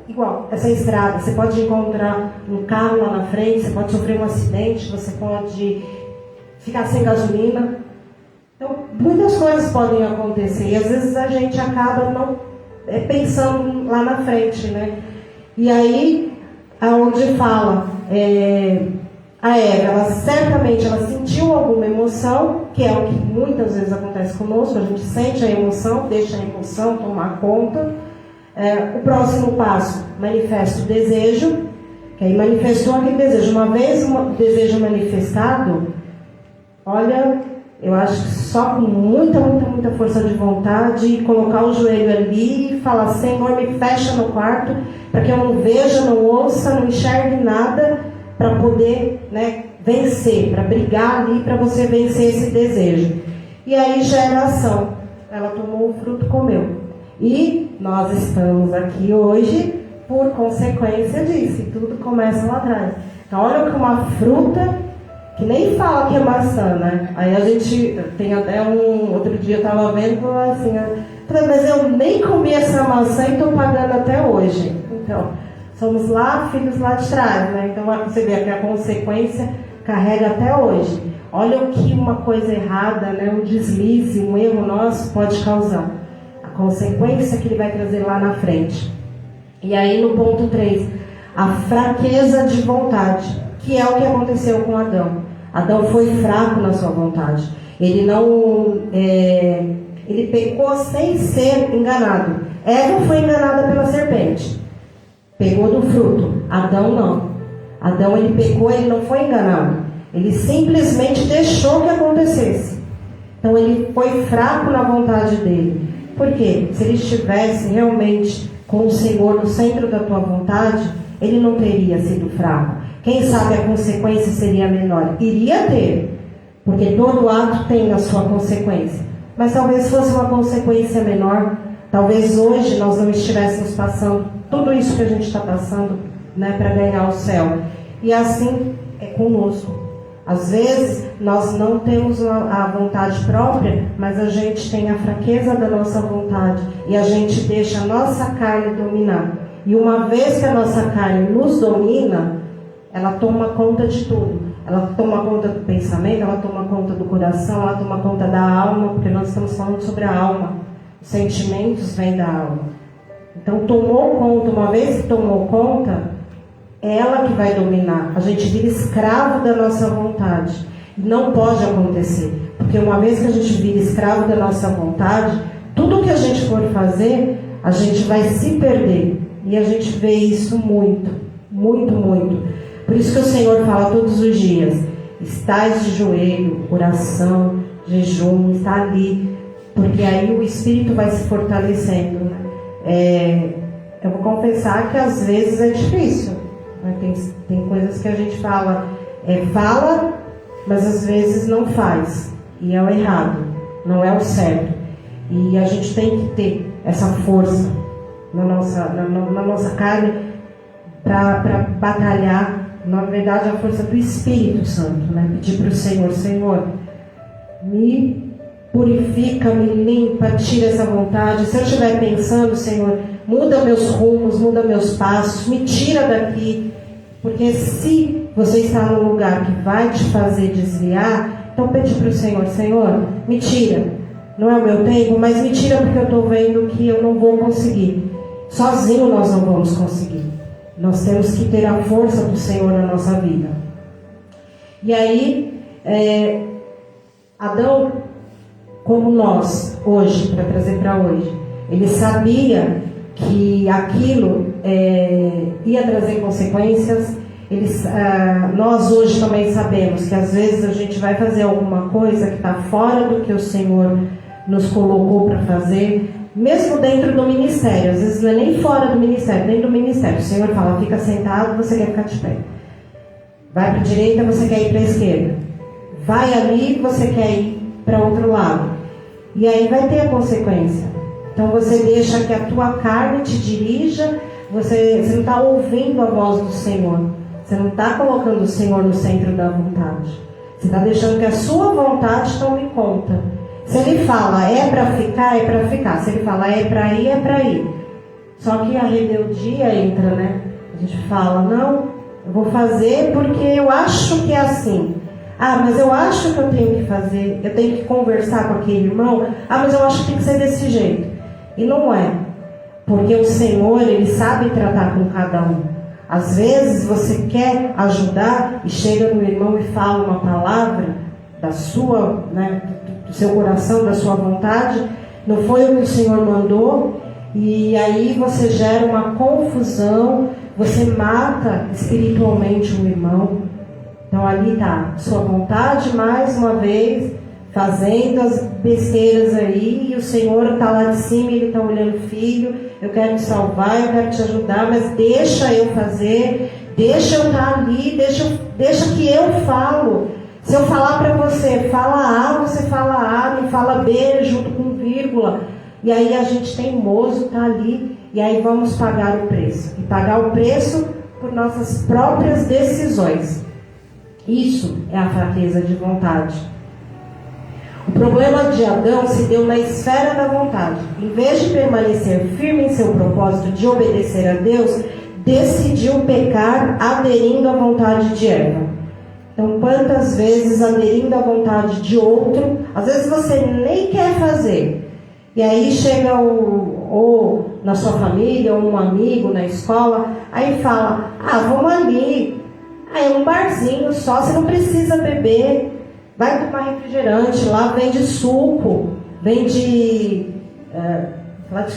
igual essa estrada, você pode encontrar um carro lá na frente, você pode sofrer um acidente, você pode ficar sem gasolina. Então, muitas coisas podem acontecer. E às vezes a gente acaba não pensando lá na frente, né? E aí, aonde fala, a Eva, ela certamente sentiu alguma emoção, que é o que muitas vezes acontece conosco. A gente sente a emoção, deixa a emoção tomar conta. O próximo passo, manifesta o desejo, que aí manifestou aquele desejo. Uma vez o desejo manifestado, olha, eu acho que só com muita força de vontade, colocar o joelho ali e falar, Senhor, me fecha no quarto, para que eu não veja, não ouça, não enxergue nada, para poder, né, vencer, para brigar ali, para você vencer esse desejo. E aí gera ação. Ela tomou o fruto, comeu. E nós estamos aqui hoje por consequência disso. E tudo começa lá atrás. Então olha que uma fruta que nem fala que é maçã, né? Aí a gente tem até outro dia eu estava vendo e falou assim, mas eu nem comi essa maçã e estou pagando até hoje. Então, somos lá filhos lá de trás, né? Então você vê que a consequência carrega até hoje. Olha o que uma coisa errada, né? Um deslize, um erro nosso pode causar. A consequência que ele vai trazer lá na frente. E aí no ponto 3, a fraqueza de vontade, que é o que aconteceu com Adão. Adão foi fraco na sua vontade. Ele ele pecou sem ser enganado. Eva foi enganada pela serpente. Pegou do fruto. Adão não. Adão ele pecou, ele não foi enganado. Ele simplesmente deixou que acontecesse. Então ele foi fraco na vontade dele. Por quê? Se ele estivesse realmente com o Senhor no centro da tua vontade, ele não teria sido fraco. Quem sabe a consequência seria menor? Iria ter, porque todo ato tem a sua consequência. Mas talvez fosse uma consequência menor. Talvez hoje nós não estivéssemos passando tudo isso que a gente está passando, né, para ganhar o céu. E assim é conosco. Às vezes nós não temos a vontade própria, mas a gente tem a fraqueza da nossa vontade e a gente deixa a nossa carne dominar. E uma vez que a nossa carne nos domina, ela toma conta de tudo. Ela toma conta do pensamento, ela toma conta do coração, ela toma conta da alma, porque nós estamos falando sobre a alma. Os sentimentos vêm da alma. Então tomou conta, uma vez que tomou conta, é ela que vai dominar. A gente vira escravo da nossa vontade. Não pode acontecer. Porque uma vez que a gente vira escravo da nossa vontade, tudo que a gente for fazer, a gente vai se perder. E a gente vê isso muito, muito, muito. Por isso que o Senhor fala todos os dias, estais de joelho, oração, jejum, está ali. Porque aí o Espírito vai se fortalecendo. Né? Eu vou confessar que às vezes é difícil. Tem coisas que a gente fala, mas às vezes não faz. E é o errado, não é o certo. E a gente tem que ter essa força na nossa carne para batalhar. Na verdade, a força do Espírito Santo, né? Pedir para o Senhor, Senhor, me purifica, me limpa, tira essa vontade. Se eu estiver pensando, Senhor, muda meus rumos, muda meus passos, me tira daqui. Porque se você está num lugar que vai te fazer desviar, então pede para o Senhor, Senhor, me tira. Não é o meu tempo, mas me tira porque eu estou vendo que eu não vou conseguir. Sozinho nós não vamos conseguir. Nós temos que ter a força do Senhor na nossa vida. E aí, Adão, como nós, hoje, para trazer para hoje, ele sabia que aquilo ia trazer consequências. Nós hoje também sabemos que às vezes a gente vai fazer alguma coisa que está fora do que o Senhor nos colocou para fazer, mesmo dentro do ministério. Às vezes não é nem fora do ministério, dentro do ministério. O Senhor fala, fica sentado, você quer ficar de pé. Vai para a direita, você quer ir para a esquerda. Vai ali, você quer ir para outro lado. E aí vai ter a consequência. Então você deixa que a tua carne te dirija, você não está ouvindo a voz do Senhor. Você não está colocando o Senhor no centro da vontade. Você está deixando que a sua vontade tome conta. Se ele fala, é para ficar, é para ficar. Se ele fala, é para ir, é para ir. Só que a rebeldia entra, né? A gente fala, não, eu vou fazer porque eu acho que é assim. Ah, mas eu acho que eu tenho que fazer, eu tenho que conversar com aquele irmão. Ah, mas eu acho que tem que ser desse jeito. E não é. Porque o Senhor, Ele sabe tratar com cada um. Às vezes você quer ajudar e chega no irmão e fala uma palavra da sua, né, do seu coração, da sua vontade, não foi o que o Senhor mandou, e aí você gera uma confusão, você mata espiritualmente um irmão. Então ali está sua vontade, mais uma vez, fazendo as besteiras aí, e o Senhor está lá de cima, Ele está olhando, filho, eu quero te salvar, eu quero te ajudar, mas deixa eu fazer, deixa eu estar ali, deixa que eu falo. Se eu falar para você, fala A, você fala A, não fala B junto com vírgula. E aí a gente teimoso está ali, e aí vamos pagar o preço. E pagar o preço por nossas próprias decisões. Isso é a fraqueza de vontade. O problema de Adão se deu na esfera da vontade. Em vez de permanecer firme em seu propósito de obedecer a Deus, decidiu pecar aderindo à vontade de Eva. Então, quantas vezes aderindo à vontade de outro, às vezes você nem quer fazer. E aí chega ou na sua família, ou um amigo na escola, aí fala, vamos ali, é um barzinho só, você não precisa beber, vai tomar refrigerante, lá vende suco, vende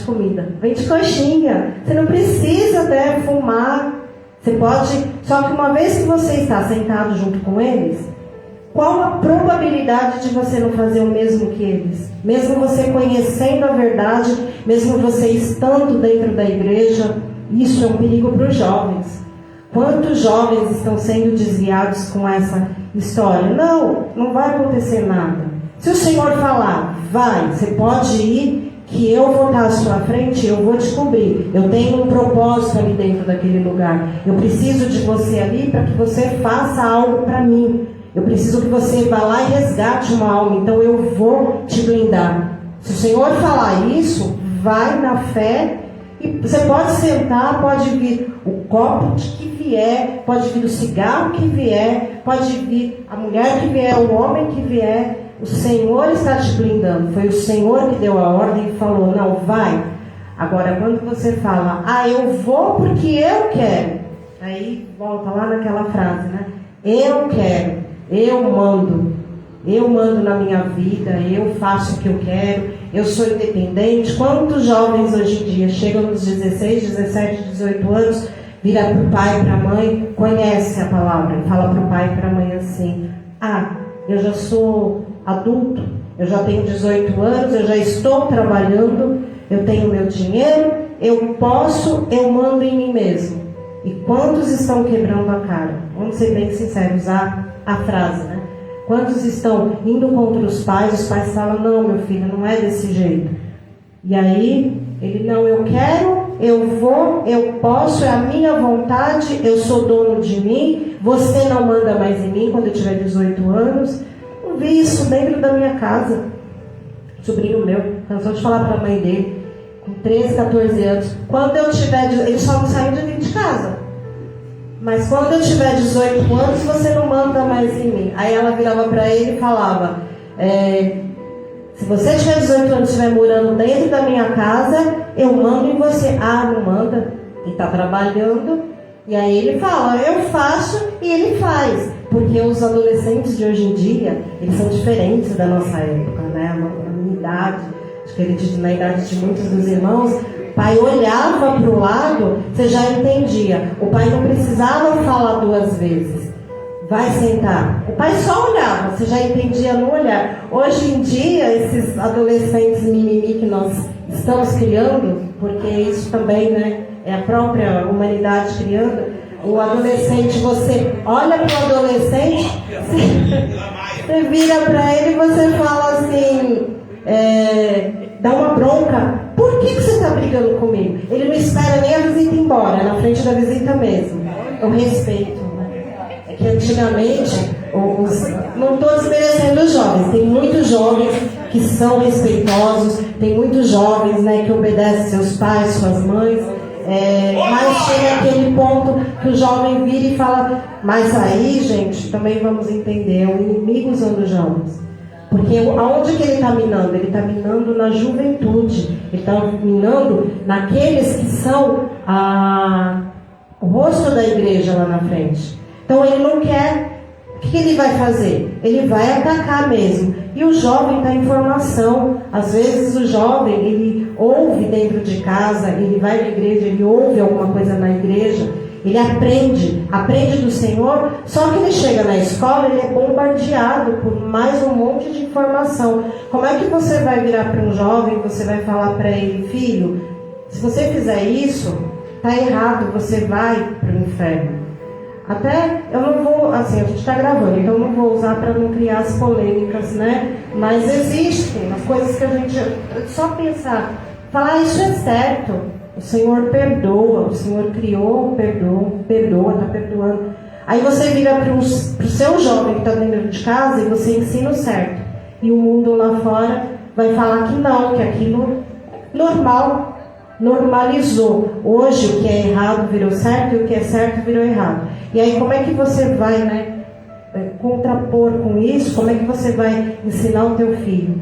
comida, vende coxinha, você não precisa fumar, você pode, só que uma vez que você está sentado junto com eles, qual a probabilidade de você não fazer o mesmo que eles? Mesmo você conhecendo a verdade, mesmo você estando dentro da igreja, isso é um perigo para os jovens. Quantos jovens estão sendo desviados com essa história? Não vai acontecer nada. Se o Senhor falar, vai, você pode ir, que eu vou estar à sua frente, eu vou te cobrir. Eu tenho um propósito ali dentro daquele lugar. Eu preciso de você ali para que você faça algo para mim. Eu preciso que você vá lá e resgate uma alma. Então eu vou te blindar. Se o Senhor falar isso, vai na fé. E você pode sentar, pode vir o copo que vier, pode vir o cigarro que vier, pode vir a mulher que vier, o homem que vier. O Senhor está te blindando. Foi o Senhor que deu a ordem e falou, não, vai. Agora, quando você fala, eu vou porque eu quero. Aí volta lá naquela frase, né? Eu quero, eu mando na minha vida, eu faço o que eu quero, eu sou independente. Quantos jovens hoje em dia chegam nos 16, 17, 18 anos, vira para o pai e para a mãe, conhece a palavra, fala para o pai e para a mãe assim, eu já sou adulto, eu já tenho 18 anos, eu já estou trabalhando, eu tenho meu dinheiro, eu posso, eu mando em mim mesmo. E quantos estão quebrando a cara? Vamos ser bem sinceros, usar a frase, né? Quantos estão indo contra os pais falam, não, meu filho, não é desse jeito. E aí, ele, não, eu quero, eu vou, eu posso, é a minha vontade, eu sou dono de mim, você não manda mais em mim quando eu tiver 18 anos. Eu vi isso dentro da minha casa. Sobrinho meu, cansou de falar para a mãe dele, com 13, 14 anos, quando eu tiver, ele só não saiu de dentro de casa. Mas quando eu tiver 18 anos, você não manda mais em mim. Aí ela virava para ele e falava, se você tiver 18 anos e estiver morando dentro da minha casa, eu mando em você. Não manda. Ele está trabalhando. E aí ele fala, eu faço e ele faz. Porque os adolescentes de hoje em dia, eles são diferentes da nossa época, né? A minha idade, acho que ele diz na idade de muitos dos irmãos, o pai olhava para o lado, você já entendia. O pai não precisava falar duas vezes. Vai sentar. O pai só olhava, você já entendia no olhar. Hoje em dia, esses adolescentes mimimi que nós estamos criando, porque isso também, né, é a própria humanidade criando. O adolescente, você olha para o adolescente, você vira para ele e você fala assim, dá uma bronca. Por que você está brigando comigo? Ele não espera nem a visita ir embora, é na frente da visita mesmo. Eu respeito, né? É que antigamente, não estou desmerecendo os jovens, tem muitos jovens que são respeitosos, tem muitos jovens, né, que obedecem seus pais, suas mães. Mas chega aquele ponto que o jovem vira e fala, mas aí, gente, também vamos entender, é o inimigo usando os jovens. Porque aonde que ele está minando? Ele está minando na juventude, ele está minando naqueles que são o rosto da igreja lá na frente. Então ele não quer, o que ele vai fazer? Ele vai atacar mesmo. E o jovem está em formação. Às vezes o jovem, ele ouve dentro de casa, ele vai na igreja, ele ouve alguma coisa na igreja, ele aprende do Senhor, só que ele chega na escola, ele é bombardeado por mais um monte de informação. Como é que você vai virar para um jovem, você vai falar para ele, filho, se você fizer isso, está errado, você vai para o inferno. Até, eu não vou, assim, a gente está gravando, então eu não vou usar para não criar as polêmicas, né? Mas existem as coisas que a gente, só pensar, falar, isso é certo, o Senhor perdoa, o Senhor criou, perdoa, está perdoando. Aí você vira para o seu jovem que está dentro de casa e você ensina o certo. E o mundo lá fora vai falar que não, que aquilo é normal. normalizou. Hoje o que é errado virou certo e o que é certo virou errado. E aí como é que você vai, né, contrapor com isso? Como é que você vai ensinar o teu filho?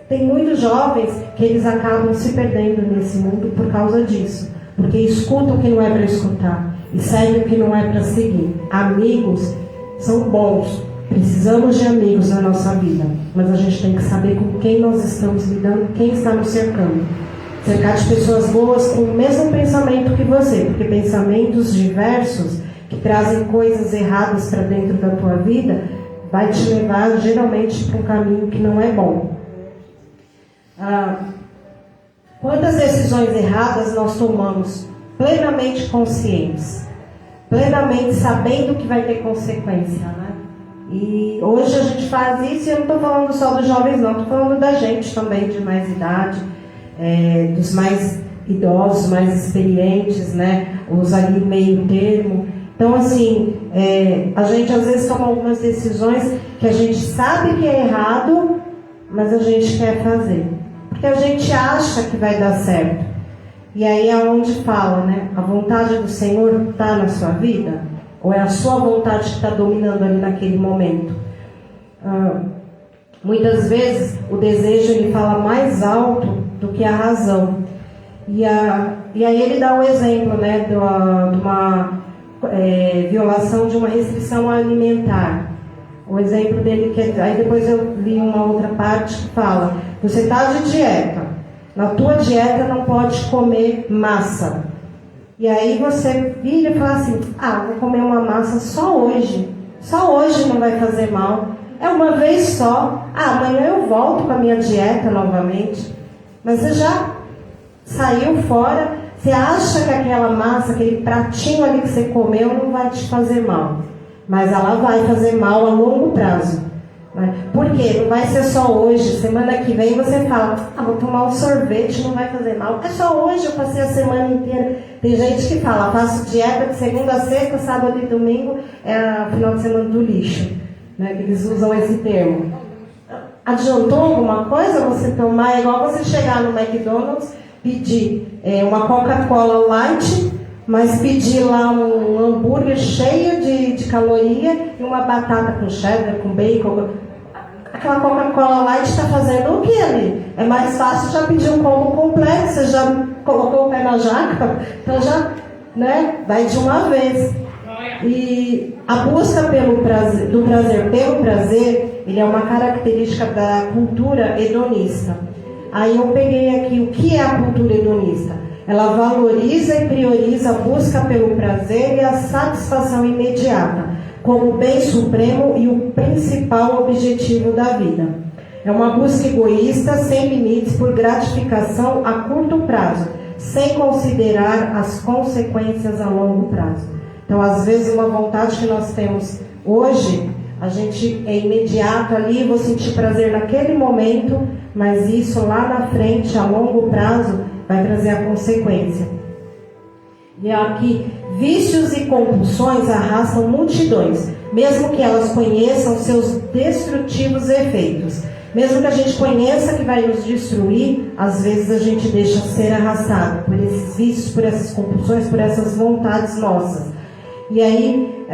Tem muitos jovens que eles acabam se perdendo nesse mundo por causa disso. Porque escutam o que não é para escutar e seguem o que não é para seguir. Amigos são bons. Precisamos de amigos na nossa vida. Mas a gente tem que saber com quem nós estamos lidando, quem está nos cercando. Cercar de pessoas boas com o mesmo pensamento que você. Porque pensamentos diversos que trazem coisas erradas para dentro da tua vida vai te levar geralmente para um caminho que não é bom. Quantas decisões erradas nós tomamos plenamente conscientes, plenamente sabendo que vai ter consequência, né? E hoje a gente faz isso, e eu não estou falando só dos jovens não, estou falando da gente também de mais idade, dos mais idosos, mais experientes, né? Os ali meio termo. Então assim, a gente às vezes toma algumas decisões que a gente sabe que é errado, mas a gente quer fazer. Porque a gente acha que vai dar certo. E aí é onde fala, né? A vontade do Senhor está na sua vida? Ou é a sua vontade que está dominando ali naquele momento? Muitas vezes o desejo ele fala mais alto do que a razão. E aí ele dá o exemplo, né? De uma violação de uma restrição alimentar. O exemplo dele, aí depois eu li uma outra parte que fala: você está de dieta, na tua dieta não pode comer massa. E aí você vira e fala assim: vou comer uma massa só hoje não vai fazer mal, é uma vez só, amanhã eu volto com a minha dieta novamente. Mas você já saiu fora, você acha que aquela massa, aquele pratinho ali que você comeu não vai te fazer mal. Mas ela vai fazer mal a longo prazo. Né? Por quê? Não vai ser só hoje. Semana que vem você fala: vou tomar um sorvete, não vai fazer mal. É só hoje, eu passei a semana inteira. Tem gente que fala: faço dieta de segunda a sexta, sábado e domingo é o final de semana do lixo. Né? Que eles usam esse termo. Adiantou alguma coisa você tomar? É igual você chegar no McDonald's, pedir uma Coca-Cola Light, mas pedir lá um hambúrguer cheio de caloria e uma batata com cheddar, com bacon. Aquela Coca-Cola Light está fazendo o que ali? É mais fácil já pedir um combo completo, você já colocou o pé na jaca, então já, né, vai de uma vez. E a busca do prazer pelo prazer, ele é uma característica da cultura hedonista. Aí eu peguei aqui o que é a cultura hedonista. Ela valoriza e prioriza a busca pelo prazer e a satisfação imediata como o bem supremo e o principal objetivo da vida. É uma busca egoísta, sem limites, por gratificação a curto prazo, sem considerar as consequências a longo prazo. Então, às vezes, uma vontade que nós temos hoje, a gente é imediato ali, vou sentir prazer naquele momento, mas isso lá na frente, a longo prazo, vai trazer a consequência. E aqui, vícios e compulsões arrastam multidões, mesmo que elas conheçam seus destrutivos efeitos. Mesmo que a gente conheça que vai nos destruir, às vezes a gente deixa ser arrastado por esses vícios, por essas compulsões, por essas vontades nossas. E aí,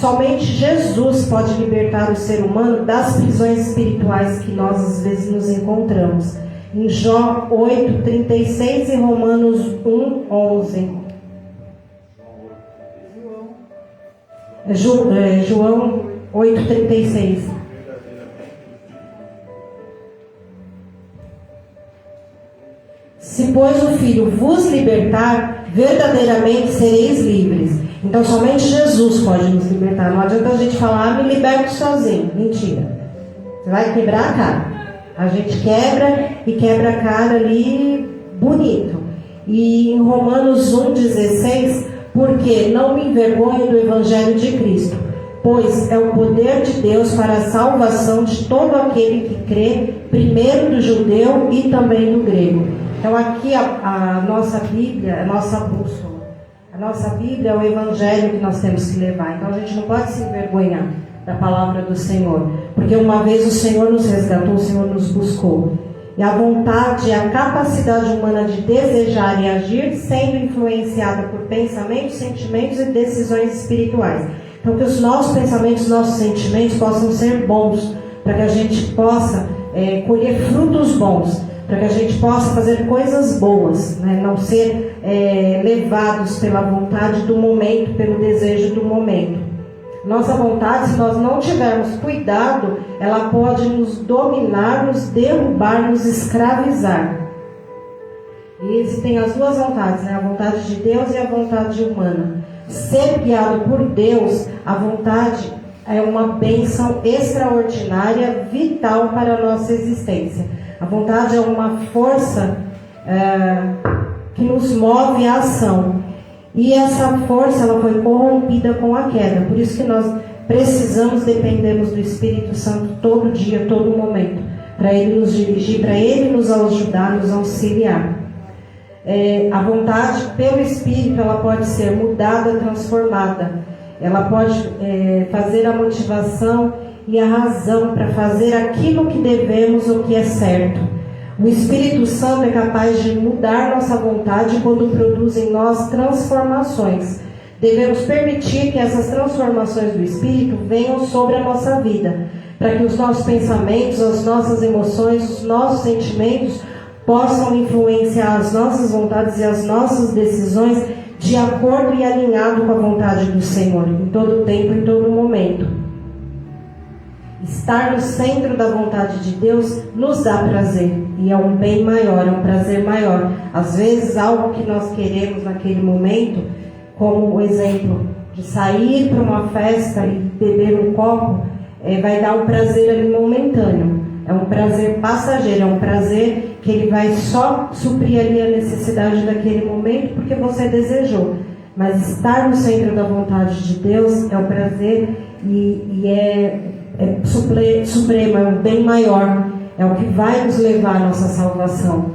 somente Jesus pode libertar o ser humano das prisões espirituais que nós às vezes nos encontramos. Em Jó 8:36 e Romanos 1:11. João 8:36. Se, pois, o Filho vos libertar, verdadeiramente sereis livres. Então, somente Jesus pode nos libertar. Não adianta a gente falar: me liberto sozinho. Mentira. Você vai quebrar a cara. A gente quebra e quebra a cara ali bonito. E em Romanos 1:16, porque não me envergonho do Evangelho de Cristo, pois é o poder de Deus para a salvação de todo aquele que crê, primeiro do judeu e também do grego. Então aqui a nossa Bíblia, a nossa bússola. A nossa Bíblia é o Evangelho que nós temos que levar. Então a gente não pode se envergonhar da palavra do Senhor, porque uma vez o Senhor nos resgatou, o Senhor nos buscou. E a vontade é a capacidade humana de desejar e agir, sendo influenciada por pensamentos, sentimentos e decisões espirituais. Então, que os nossos pensamentos, nossos sentimentos possam ser bons, para que a gente possa colher frutos bons, para que a gente possa fazer coisas boas, né? Não ser levados pela vontade do momento, pelo desejo do momento. Nossa vontade, se nós não tivermos cuidado, ela pode nos dominar, nos derrubar, nos escravizar. E existem as duas vontades, né? A vontade de Deus e a vontade humana. Ser guiado por Deus, a vontade é uma bênção extraordinária, vital para a nossa existência. A vontade é uma força que nos move à ação. E essa força ela foi corrompida com a queda. Por isso que nós precisamos, dependemos do Espírito Santo todo dia, todo momento, para Ele nos dirigir, para Ele nos ajudar, nos auxiliar. A vontade pelo Espírito ela pode ser mudada, transformada. Ela pode fazer a motivação e a razão para fazer aquilo que devemos ou que é certo. O Espírito Santo é capaz de mudar nossa vontade quando produz em nós transformações. Devemos permitir que essas transformações do Espírito venham sobre a nossa vida, para que os nossos pensamentos, as nossas emoções, os nossos sentimentos possam influenciar as nossas vontades e as nossas decisões de acordo e alinhado com a vontade do Senhor, em todo tempo, em todo momento. Estar no centro da vontade de Deus nos dá prazer, e é um bem maior, é um prazer maior. Às vezes algo que nós queremos naquele momento, como o exemplo de sair para uma festa e beber um copo, vai dar um prazer ali momentâneo. É um prazer passageiro, é um prazer que ele vai só suprir ali a necessidade daquele momento porque você desejou. Mas estar no centro da vontade de Deus é o prazer e é supremo, é um bem maior, é o que vai nos levar à nossa salvação.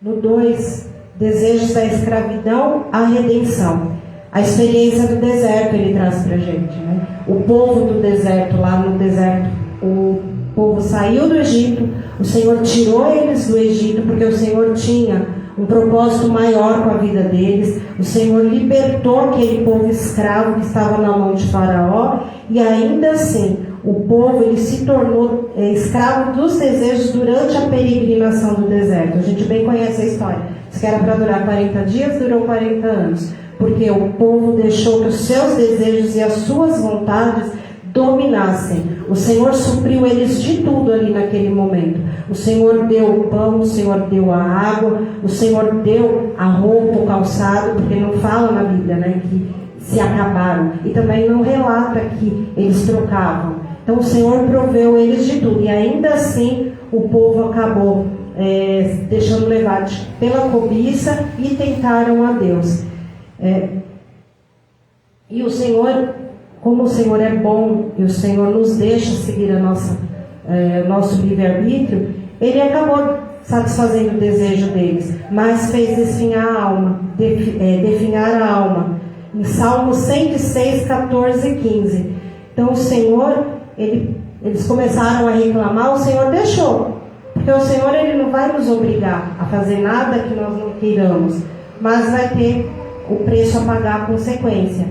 No 2, desejos da escravidão à redenção. A experiência do deserto ele traz para a gente, né? O povo do deserto, lá no deserto, o povo saiu do Egito, o Senhor tirou eles do Egito porque o Senhor tinha um propósito maior com a vida deles. O Senhor libertou aquele povo escravo que estava na mão de Faraó, e ainda assim o povo ele se tornou escravo dos desejos durante a peregrinação do deserto. A gente bem conhece a história. Diz que era para durar 40 dias, durou 40 anos. Porque o povo deixou que os seus desejos e as suas vontades dominassem. O Senhor supriu eles de tudo ali naquele momento. O Senhor deu o pão, o Senhor deu a água, o Senhor deu a roupa, o calçado, porque não fala na Bíblia, né, que se acabaram. E também não relata que eles trocavam. Então o Senhor proveu eles de tudo. E ainda assim o povo acabou deixando levar pela cobiça e tentaram a Deus. E o Senhor, como o Senhor é bom e o Senhor nos deixa seguir nosso livre-arbítrio, Ele acabou satisfazendo o desejo deles, mas fez definhar a alma, definhar a alma. Em Salmo 106, 14 e 15. Então o Senhor, eles começaram a reclamar, o Senhor deixou. Porque o Senhor ele não vai nos obrigar a fazer nada que nós não queiramos, mas vai ter o preço a pagar, a consequência.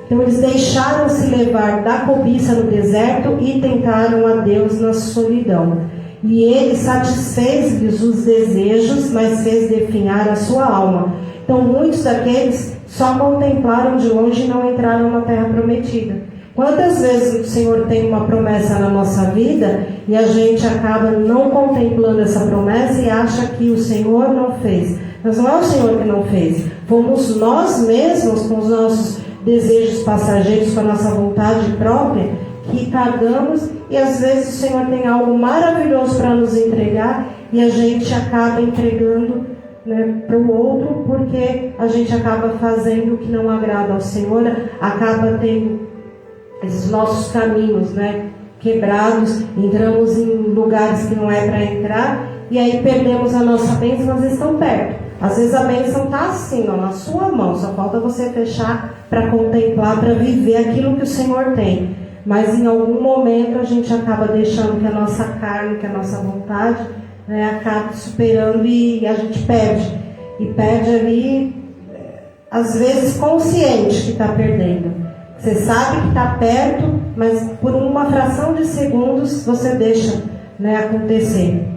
Então eles deixaram-se levar da cobiça no deserto e tentaram a Deus na solidão. E Ele satisfez-lhes os desejos, mas fez definhar a sua alma. Então muitos daqueles só contemplaram de longe e não entraram na terra prometida. Quantas vezes o Senhor tem uma promessa na nossa vida e a gente acaba não contemplando essa promessa e acha que o Senhor não fez. Mas não é o Senhor que não fez. Fomos nós mesmos, com os nossos desejos passageiros, com a nossa vontade própria, que pagamos, e às vezes o Senhor tem algo maravilhoso para nos entregar e a gente acaba entregando, né, para o outro, porque a gente acaba fazendo o que não agrada ao Senhor, acaba tendo esses nossos caminhos, né, quebrados, entramos em lugares que não é para entrar, e aí perdemos a nossa bênção. Às vezes estão perto. Às vezes a bênção está assim, ó, na sua mão, só falta você fechar para contemplar, para viver aquilo que o Senhor tem. Mas em algum momento a gente acaba deixando que a nossa carne, que a nossa vontade né, acaba superando e a gente perde. E perde ali, às vezes consciente que está perdendo. Você sabe que está perto, mas por uma fração de segundos você deixa, né, acontecer.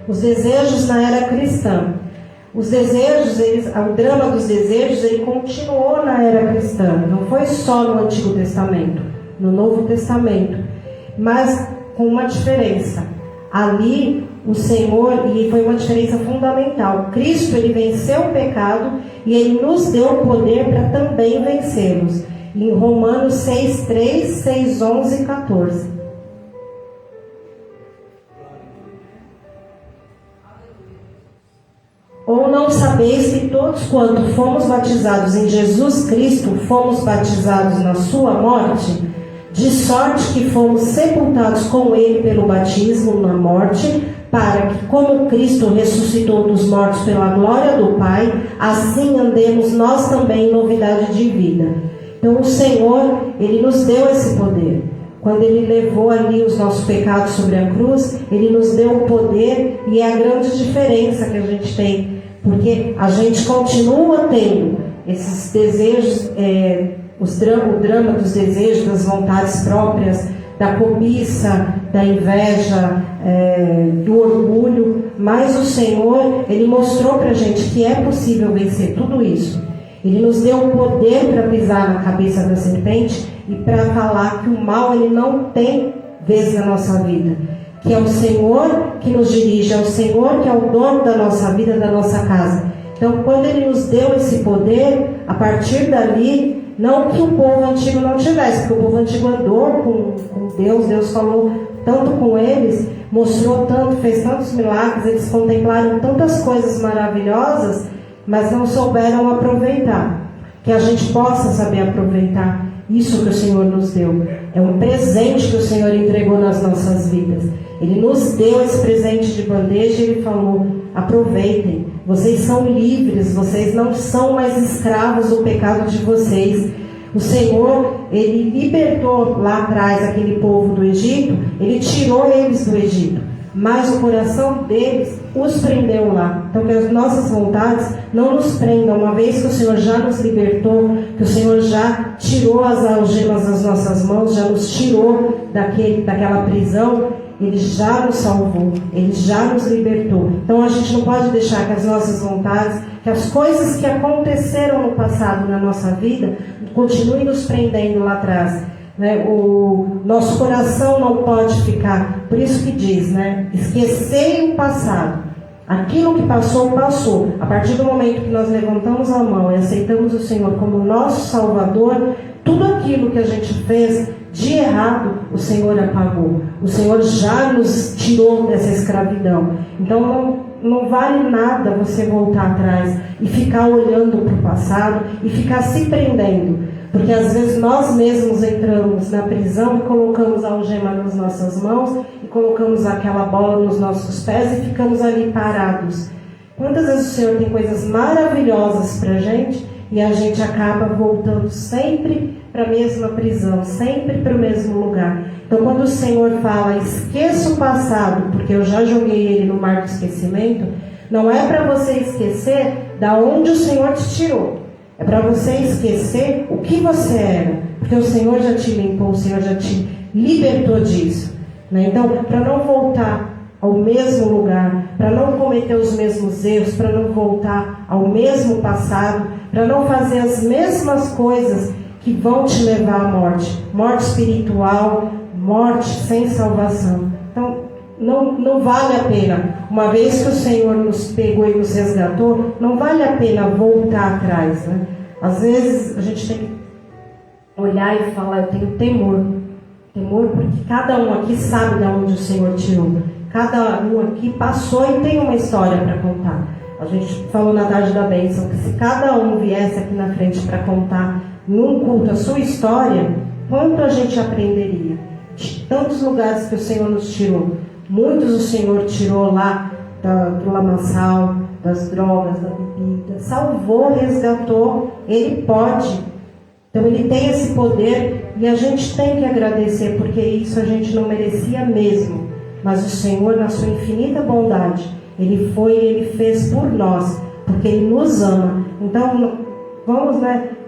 Os desejos na era cristã. Os desejos, o drama dos desejos, ele continuou na era cristã. Não foi só no Antigo Testamento, no Novo Testamento. Mas com uma diferença. Ali, o Senhor, e foi uma diferença fundamental. Cristo, ele venceu o pecado e ele nos deu o poder para também vencê-los. Em Romanos 6:3, 6:11 e 14. Ou não sabeis que todos quanto fomos batizados em Jesus Cristo, fomos batizados na sua morte? De sorte que fomos sepultados com ele pelo batismo na morte, para que, como Cristo ressuscitou dos mortos pela glória do Pai, assim andemos nós também em novidade de vida. Então o Senhor, ele nos deu esse poder. Quando ele levou ali os nossos pecados sobre a cruz, ele nos deu o poder, e é a grande diferença que a gente tem, porque a gente continua tendo esses desejos, o drama dos desejos, das vontades próprias, da cobiça, da inveja, do orgulho, mas o Senhor, ele mostrou para a gente que é possível vencer tudo isso. Ele nos deu o poder para pisar na cabeça da serpente e para falar que o mal, ele não tem vez na nossa vida, que é o Senhor que nos dirige, é o Senhor que é o dono da nossa vida, da nossa casa. Então, quando ele nos deu esse poder, a partir dali, não que o povo antigo não tivesse, porque o povo antigo andou com Deus, Deus falou tanto com eles, mostrou tanto, fez tantos milagres, eles contemplaram tantas coisas maravilhosas, mas não souberam aproveitar. Que a gente possa saber aproveitar isso que o Senhor nos deu. É um presente que o Senhor entregou nas nossas vidas. Ele nos deu esse presente de bandeja e ele falou: aproveitem, vocês são livres, vocês não são mais escravos do pecado de vocês. O Senhor, ele libertou lá atrás aquele povo do Egito, ele tirou eles do Egito, mas o coração deles os prendeu lá. Então que as nossas vontades não nos prendam, uma vez que o Senhor já nos libertou, que o Senhor já tirou as algemas das nossas mãos, já nos tirou daquela prisão, ele já nos salvou, ele já nos libertou. Então a gente não pode deixar que as nossas vontades, que as coisas que aconteceram no passado na nossa vida, continuem nos prendendo lá atrás. O nosso coração não pode ficar, por isso que diz, esquecei o passado. Aquilo que passou, passou. A partir do momento que nós levantamos a mão e aceitamos o Senhor como nosso Salvador, tudo aquilo que a gente fez de errado, o Senhor apagou. O Senhor já nos tirou dessa escravidão. Então não vale nada você voltar atrás e ficar olhando para o passado e ficar se prendendo. Porque às vezes nós mesmos entramos na prisão e colocamos a algema nas nossas mãos e colocamos aquela bola nos nossos pés e ficamos ali parados. Quantas vezes o Senhor tem coisas maravilhosas para a gente e a gente acaba voltando sempre para a mesma prisão, sempre para o mesmo lugar. Então quando o Senhor fala, esqueça o passado, porque eu já joguei ele no mar do esquecimento, não é para você esquecer da onde o Senhor te tirou. É para você esquecer o que você era, porque o Senhor já te limpou, o Senhor já te libertou disso. Então, para não voltar ao mesmo lugar, para não cometer os mesmos erros, para não voltar ao mesmo passado, para não fazer as mesmas coisas que vão te levar à morte. Morte espiritual, morte sem salvação. Então, não vale a pena. Uma vez que o Senhor nos pegou e nos resgatou, não vale a pena voltar atrás. Às vezes a gente tem que olhar e falar, eu tenho temor. Temor porque cada um aqui sabe de onde o Senhor tirou. Cada um aqui passou e tem uma história para contar. A gente falou na tarde da bênção que se cada um viesse aqui na frente para contar num culto a sua história, quanto a gente aprenderia de tantos lugares que o Senhor nos tirou. Muitos o Senhor tirou lá do lamaçal, das drogas, da bebida, salvou, resgatou. Ele pode Então Ele tem esse poder e a gente tem que agradecer, porque isso a gente não merecia mesmo. Mas o Senhor, na sua infinita bondade, Ele foi e Ele fez por nós, porque Ele nos ama. Então vamos,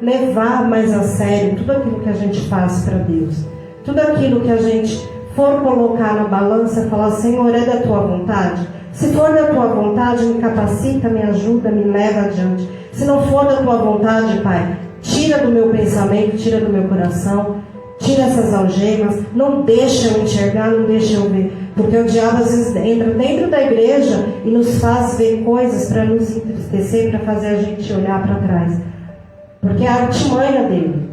levar mais a sério tudo aquilo que a gente faz para Deus. Tudo aquilo que a gente for colocar na balança e falar: Senhor, é da Tua vontade? Se for da Tua vontade, me capacita, me ajuda, me leva adiante. Se não for da Tua vontade, Pai, tira do meu pensamento, tira do meu coração, tira essas algemas, não deixa eu enxergar, não deixa eu ver. Porque o diabo às vezes entra dentro da igreja e nos faz ver coisas para nos entristecer, para fazer a gente olhar para trás. Porque é a artimanha dele.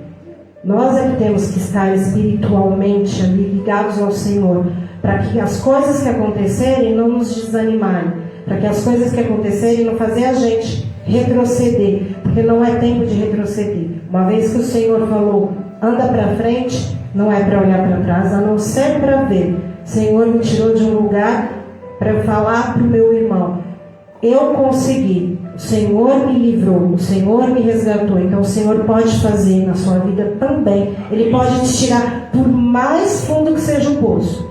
Nós é que temos que estar espiritualmente ali, ligados ao Senhor, para que as coisas que acontecerem não nos desanimarem, para que as coisas que acontecerem não fazer a gente retroceder, porque não é tempo de retroceder. Uma vez que o Senhor falou, anda para frente, não é para olhar para trás, a não ser para ver. O Senhor me tirou de um lugar para falar para o meu irmão: eu consegui, o Senhor me livrou, o Senhor me resgatou. Então o Senhor pode fazer na sua vida também. Ele pode te tirar, por mais fundo que seja o poço,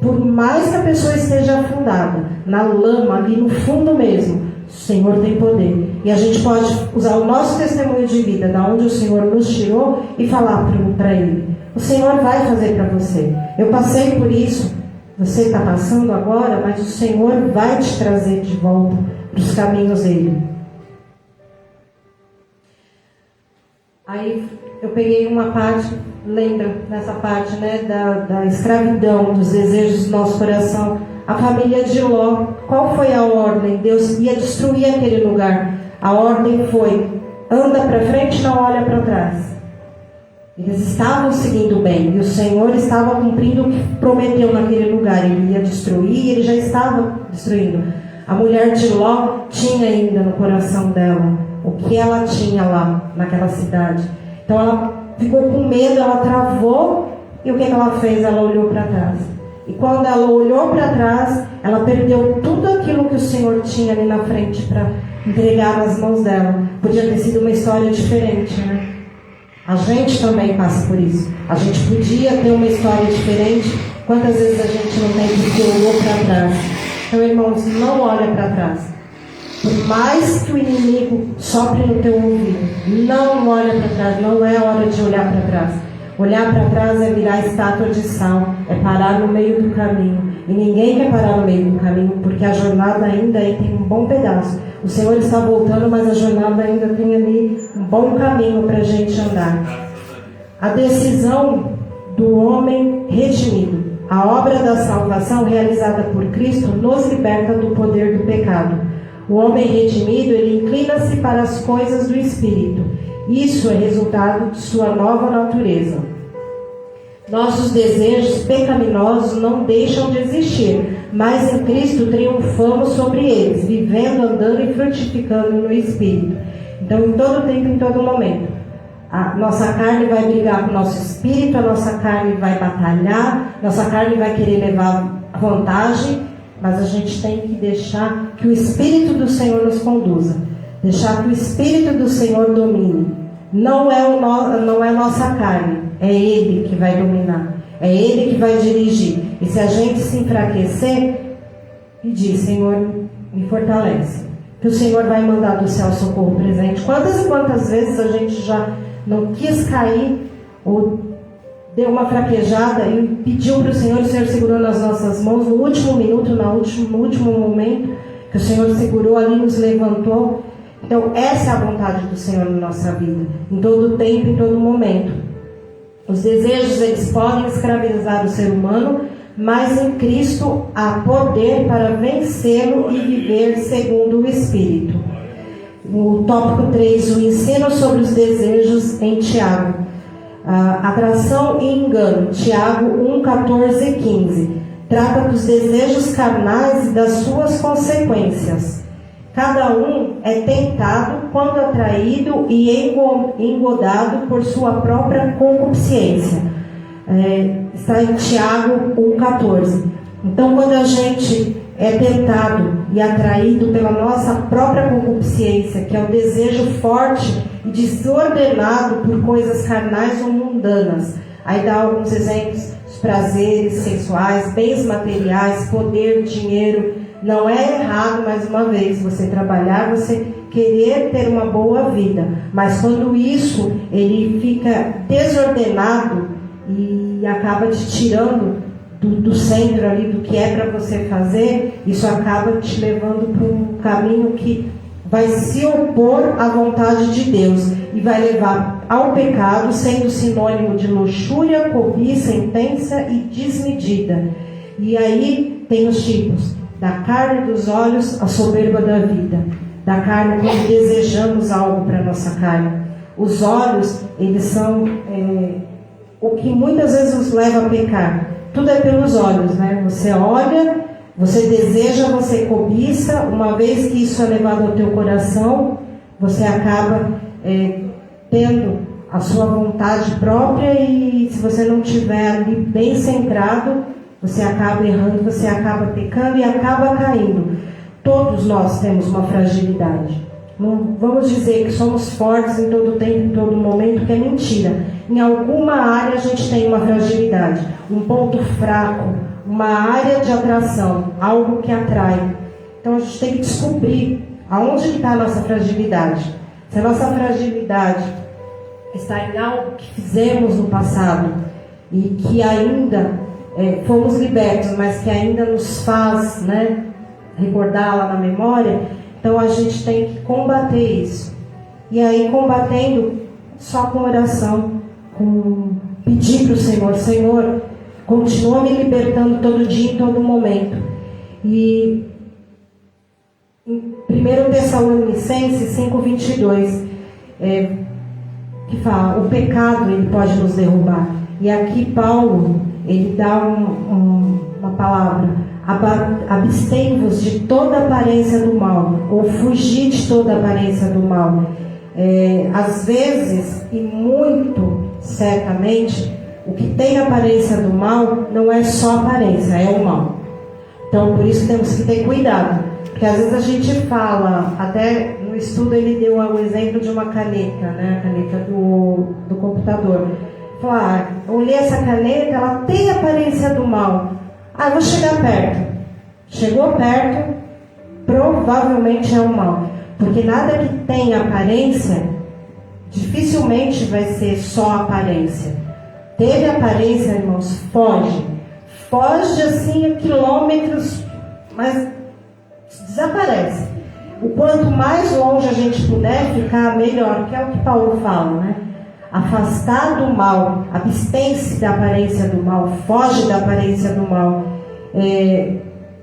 por mais que a pessoa esteja afundada na lama, ali no fundo mesmo, o Senhor tem poder. E a gente pode usar o nosso testemunho de vida, da onde o Senhor nos tirou, e falar para Ele: o Senhor vai fazer para você. Eu passei por isso, você está passando agora, mas o Senhor vai te trazer de volta para os caminhos dele. Aí eu peguei uma parte, lembra nessa parte, da escravidão, dos desejos do nosso coração. A família de Ló, qual foi a ordem? Deus ia destruir aquele lugar. A ordem foi: anda para frente, não olha para trás. Eles estavam seguindo bem, e o Senhor estava cumprindo o que prometeu naquele lugar. Ele ia destruir, e Ele já estava destruindo. A mulher de Ló tinha ainda no coração dela o que ela tinha lá naquela cidade. Então ela ficou com medo, ela travou, e o que ela fez? Ela olhou para trás. E quando ela olhou para trás, ela perdeu tudo aquilo que o Senhor tinha ali na frente para entregar nas mãos dela. Podia ter sido uma história diferente, né? A gente também passa por isso. A gente podia ter uma história diferente. Quantas vezes a gente não tem porque olhou para trás? Então, irmãos, não olha para trás. Por mais que o inimigo sopre no teu ouvido, não olha para trás. Não é hora de olhar para trás. Olhar para trás é virar estátua de sal, é parar no meio do caminho. E ninguém quer parar no meio do caminho, porque a jornada ainda aí tem um bom pedaço. O Senhor está voltando, mas a jornada ainda tem ali um bom caminho para a gente andar. A decisão do homem redimido. A obra da salvação realizada por Cristo nos liberta do poder do pecado. O homem redimido, ele inclina-se para as coisas do Espírito. Isso é resultado de sua nova natureza. Nossos desejos pecaminosos não deixam de existir, mas em Cristo triunfamos sobre eles, vivendo, andando e frutificando no Espírito. Então, em todo tempo, em todo momento, a nossa carne vai brigar com o nosso espírito, a nossa carne vai batalhar, nossa carne vai querer levar vantagem, mas a gente tem que deixar que o Espírito do Senhor nos conduza, deixar que o Espírito do Senhor domine. Não é nossa carne, é Ele que vai dominar, é Ele que vai dirigir. E se a gente se enfraquecer, pedir: Senhor, me fortalece, que o Senhor vai mandar do céu socorro presente. Quantas e quantas vezes a gente já não quis cair, ou deu uma fraquejada e pediu para o Senhor segurou nas nossas mãos no último minuto, no último momento, que o Senhor segurou ali, nos levantou. Então essa é a vontade do Senhor na nossa vida, em todo tempo, em todo momento. Os desejos, eles podem escravizar o ser humano, mas em Cristo há poder para vencê-lo e viver segundo o Espírito. O tópico 3, o ensino sobre os desejos em Tiago. Atração e engano, Tiago 1, 14 e 15. Trata dos desejos carnais e das suas consequências. Cada um é tentado quando atraído e engodado por sua própria concupiscência. Está em Tiago 1,14. Então, quando a gente é tentado e atraído pela nossa própria concupiscência, que é o desejo forte e desordenado por coisas carnais ou mundanas. Aí dá alguns exemplos: os prazeres sexuais, bens materiais, poder, dinheiro. Não é errado, mais uma vez, você trabalhar, você querer ter uma boa vida. Mas quando isso, ele fica desordenado e acaba te tirando do centro ali, do que é para você fazer, isso acaba te levando para um caminho que vai se opor à vontade de Deus e vai levar ao pecado, sendo sinônimo de luxúria, cobiça intensa e desmedida. E aí tem os tipos: da carne dos olhos, a soberba da vida. Da carne, quando desejamos algo para a nossa carne. Os olhos, eles são o que muitas vezes nos leva a pecar. Tudo é pelos olhos, né? Você olha, você deseja, você cobiça. Uma vez que isso é levado ao teu coração, você acaba tendo a sua vontade própria, e se você não estiver ali bem centrado, você acaba errando, você acaba pecando e acaba caindo. Todos nós temos uma fragilidade. Não vamos dizer que somos fortes em todo tempo, em todo momento, que é mentira. Em alguma área a gente tem uma fragilidade, um ponto fraco, uma área de atração, algo que atrai. Então a gente tem que descobrir aonde está a nossa fragilidade. Se a nossa fragilidade está em algo que fizemos no passado e que ainda fomos libertos, mas que ainda nos faz, recordar lá na memória, então a gente tem que combater isso. E aí, combatendo só com oração, com pedir para o Senhor: Senhor, continua me libertando todo dia, em todo momento. E em 1 Tessalonicenses 5:22, que fala: o pecado, ele pode nos derrubar. E aqui Paulo, ele dá uma palavra: abstém-vos de toda aparência do mal, ou fugir de toda aparência do mal. Às vezes, e muito certamente, o que tem aparência do mal não é só aparência, é o mal. Então, por isso temos que ter cuidado, porque às vezes a gente fala, até no estudo ele deu o exemplo de uma caneta, a caneta do computador. Falar: olhei essa caneta, ela tem aparência do mal. Vou chegar perto. Chegou perto, provavelmente é o mal. Porque nada que tem aparência, dificilmente vai ser só aparência. Teve aparência, irmãos, foge. Foge assim a quilômetros, mas desaparece. O quanto mais longe a gente puder ficar, melhor, que é o que Paulo fala, Afastar do mal, abstém-se da aparência do mal, foge da aparência do mal,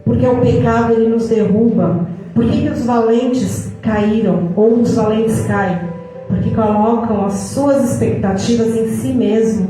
porque o pecado, ele nos derruba. Por que os valentes caíram, ou os valentes caem? Porque colocam as suas expectativas em si mesmo,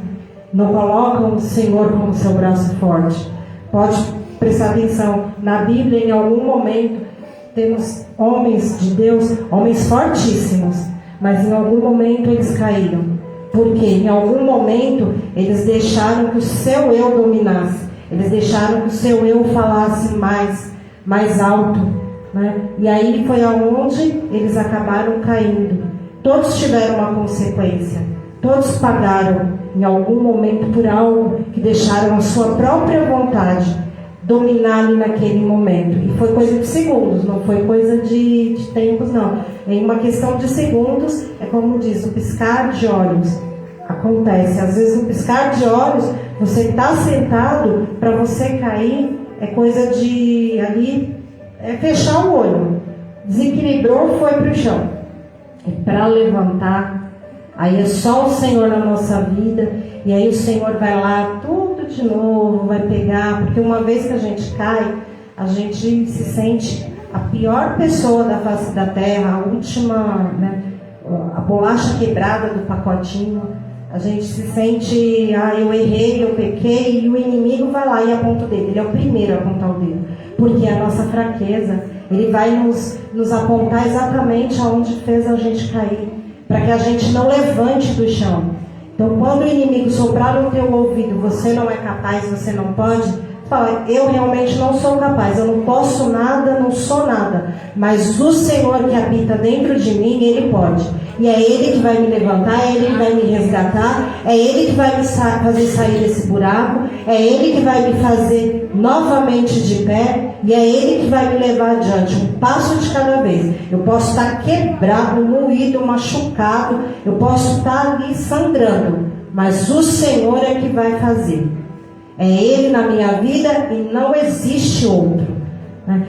não colocam o Senhor como seu braço forte. Pode prestar atenção, na Bíblia, em algum momento, temos homens de Deus, homens fortíssimos, mas em algum momento eles caíram. Porque em algum momento eles deixaram que o seu eu dominasse. Eles deixaram que o seu eu falasse mais alto. E aí foi aonde eles acabaram caindo. Todos tiveram uma consequência. Todos pagaram em algum momento por algo que deixaram a sua própria vontade dominar ali naquele momento. E foi coisa de segundos, não foi coisa de tempos, não. Em uma questão de segundos, é como diz, o piscar de olhos. Acontece, às vezes no piscar de olhos, você está sentado, para você cair, é coisa de ali, fechar o olho. Desequilibrou, foi para o chão. E para levantar, aí é só o Senhor na nossa vida, e aí o Senhor vai lá, tudo de novo, vai pegar, porque uma vez que a gente cai, a gente se sente a pior pessoa da face da terra, a última, a bolacha quebrada do pacotinho. A gente se sente, eu errei, eu pequei, e o inimigo vai lá e aponta o dedo. Ele é o primeiro a apontar o dedo, porque é a nossa fraqueza. Ele vai nos apontar exatamente aonde fez a gente cair, para que a gente não levante do chão. Então, quando o inimigo soprar no teu ouvido, você não é capaz, você não pode, fala: eu realmente não sou capaz, eu não posso nada, não sou nada, mas o Senhor que habita dentro de mim, Ele pode. E é Ele que vai me levantar, é Ele que vai me resgatar, é Ele que vai me fazer sair desse buraco, é Ele que vai me fazer novamente de pé, e é Ele que vai me levar adiante, um passo de cada vez. Eu posso estar quebrado, moído, machucado, eu posso estar ali sangrando, mas o Senhor é que vai fazer. É Ele na minha vida e não existe outro.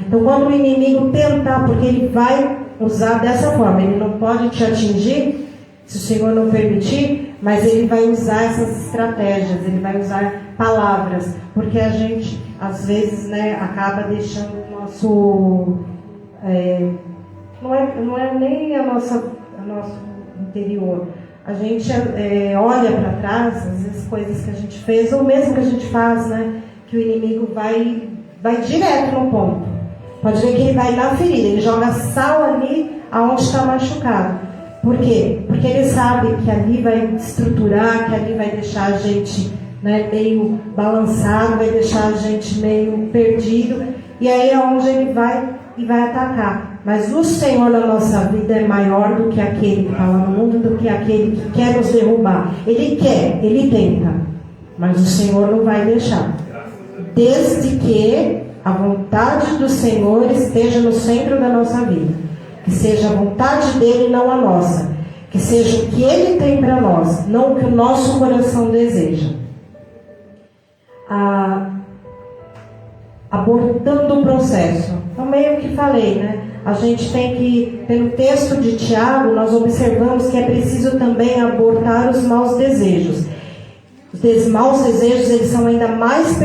Então, quando o inimigo tentar, porque ele vai usar dessa forma, ele não pode te atingir, se o Senhor não permitir, mas ele vai usar essas estratégias, ele vai usar palavras, porque a gente, às vezes, acaba deixando o nosso... não é nem o nosso interior. A gente olha para trás, às vezes, coisas que a gente fez, ou mesmo que a gente faz, que o inimigo vai direto no ponto. Pode ver que ele vai na ferida, ele joga sal ali aonde está machucado. Por quê? Porque ele sabe que ali vai estruturar, que ali vai deixar a gente meio balançado, vai deixar a gente meio perdido. E aí é onde ele vai e vai atacar. Mas o Senhor na nossa vida é maior do que aquele que está lá no mundo, do que aquele que quer nos derrubar. Ele quer, ele tenta, mas o Senhor não vai deixar. Desde que a vontade do Senhor esteja no centro da nossa vida. Que seja a vontade dele e não a nossa. Que seja o que ele tem para nós, não o que o nosso coração deseja. Abortando o processo. Então, meio que falei, A gente tem que, pelo texto de Tiago, nós observamos que é preciso também abortar os maus desejos. Os maus desejos, eles são ainda mais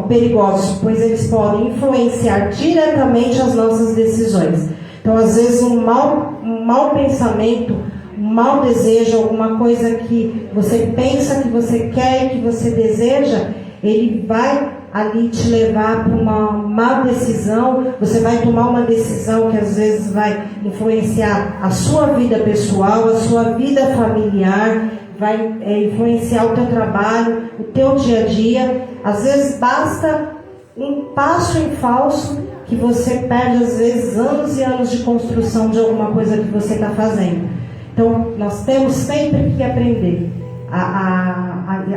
perigosos, pois eles podem influenciar diretamente as nossas decisões. Então, às vezes, um mau pensamento, um mau desejo, alguma coisa que você pensa, que você quer, que você deseja, ele vai ali te levar para uma má decisão. Você vai tomar uma decisão que às vezes vai influenciar a sua vida pessoal, a sua vida familiar, vai influenciar o teu trabalho, o teu dia a dia. Às vezes basta um passo em falso que você perde, às vezes, anos e anos de construção de alguma coisa que você está fazendo. Então, nós temos sempre que aprender.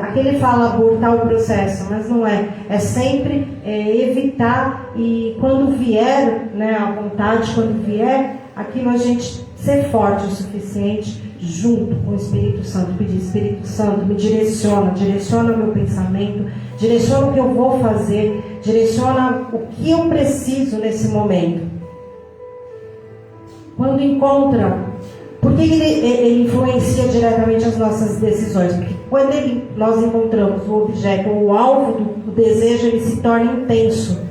Aqui ele fala abortar o processo, mas não é. É sempre evitar, e quando vier, a vontade, quando vier, aquilo a gente ser forte o suficiente, junto com o Espírito Santo, pedir: Espírito Santo, me direciona o meu pensamento, direciona o que eu vou fazer, direciona o que eu preciso nesse momento. Quando encontra, por que ele influencia diretamente as nossas decisões? Porque quando nós encontramos o objeto ou o alvo do desejo, ele se torna intenso.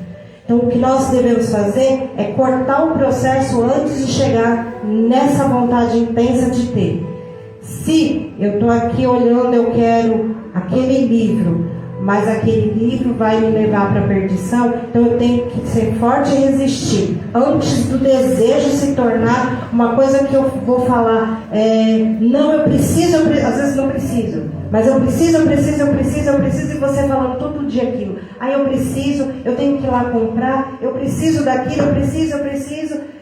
Então, o que nós devemos fazer é cortar o processo antes de chegar nessa vontade intensa de ter. Se eu estou aqui olhando, eu quero aquele livro, mas aquele livro vai me levar para a perdição, então eu tenho que ser forte e resistir. Antes do desejo se tornar uma coisa que eu vou falar, não, eu preciso, às vezes não preciso, mas eu preciso, e você falando todo dia aquilo. Aí eu preciso, eu tenho que ir lá comprar, eu preciso daquilo, eu preciso.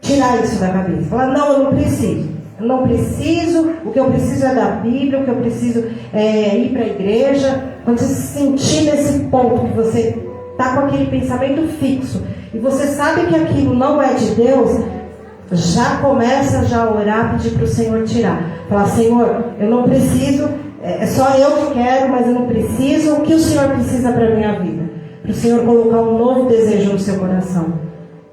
Tirar isso da cabeça. Falar: não, eu não preciso. Eu não preciso, o que eu preciso é da Bíblia, o que eu preciso é ir para a igreja. Quando você se sentir nesse ponto que você está com aquele pensamento fixo e você sabe que aquilo não é de Deus, já começa a orar, pedir para o Senhor tirar. Falar: Senhor, eu não preciso, é só eu que quero, mas eu não preciso. O que o Senhor precisa para a minha vida? Para o Senhor colocar um novo desejo no seu coração.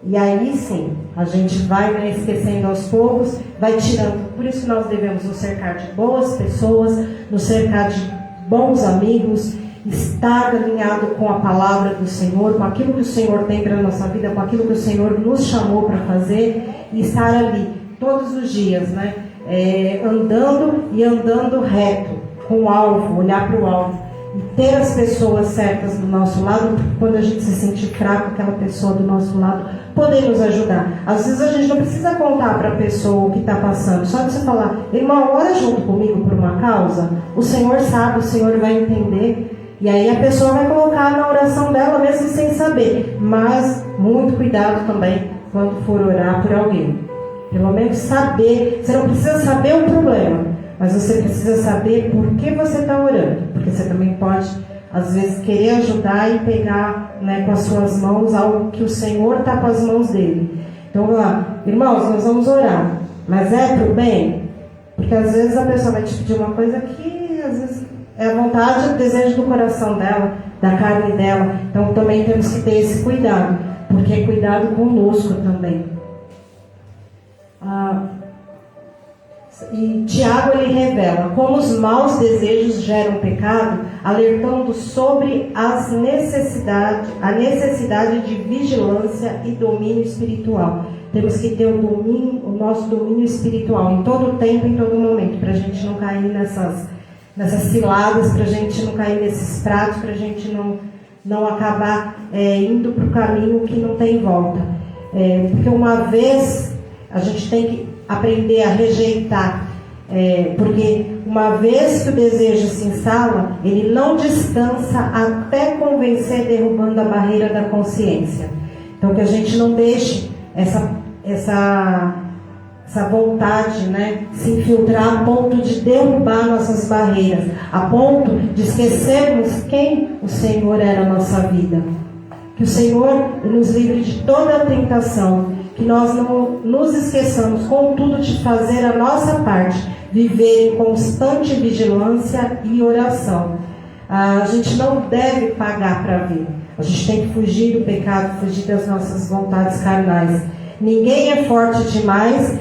E aí sim, a gente vai esquecendo aos poucos, vai tirando. Por isso nós devemos nos cercar de boas pessoas, nos cercar de bons amigos, estar alinhado com a palavra do Senhor, com aquilo que o Senhor tem para a nossa vida, com aquilo que o Senhor nos chamou para fazer, e estar ali todos os dias, andando reto, com o alvo, olhar para o alvo. E ter as pessoas certas do nosso lado, porque quando a gente se sentir fraco, aquela pessoa do nosso lado poder nos ajudar. Às vezes a gente não precisa contar para a pessoa o que está passando, só de você falar: irmão, ora junto comigo por uma causa. O Senhor sabe, o Senhor vai entender, e aí a pessoa vai colocar na oração dela mesmo sem saber. Mas muito cuidado também quando for orar por alguém. Pelo menos saber. Você não precisa saber o problema, mas você precisa saber por que você está orando. Porque você também pode, às vezes, querer ajudar e pegar, né, com as suas mãos algo que o Senhor está com as mãos dele. Então, vamos lá, irmãos, nós vamos orar. Mas é para o bem? Porque às vezes a pessoa vai te pedir uma coisa que, às vezes, é a vontade e o desejo do coração dela, da carne dela. Então, também temos que ter esse cuidado. Porque é cuidado conosco também. E Tiago, ele revela como os maus desejos geram pecado, alertando sobre a necessidade de vigilância e domínio espiritual. Temos que ter o nosso domínio espiritual em todo tempo, em todo momento, para a gente não cair nessas ciladas, para a gente não cair nesses pratos, para a gente não acabar indo para o caminho que não tem volta. Porque uma vez a gente tem que aprender a rejeitar, porque uma vez que o desejo se instala, ele não descansa até convencer, derrubando a barreira da consciência. Então, que a gente não deixe essa vontade, né, se infiltrar a ponto de derrubar nossas barreiras, a ponto de esquecermos quem o Senhor era na nossa vida. Que o Senhor nos livre de toda a tentação, que nós não nos esqueçamos, contudo, de fazer a nossa parte, viver em constante vigilância e oração. A gente não deve pagar para ver. A gente tem que fugir do pecado, fugir das nossas vontades carnais. Ninguém é forte demais.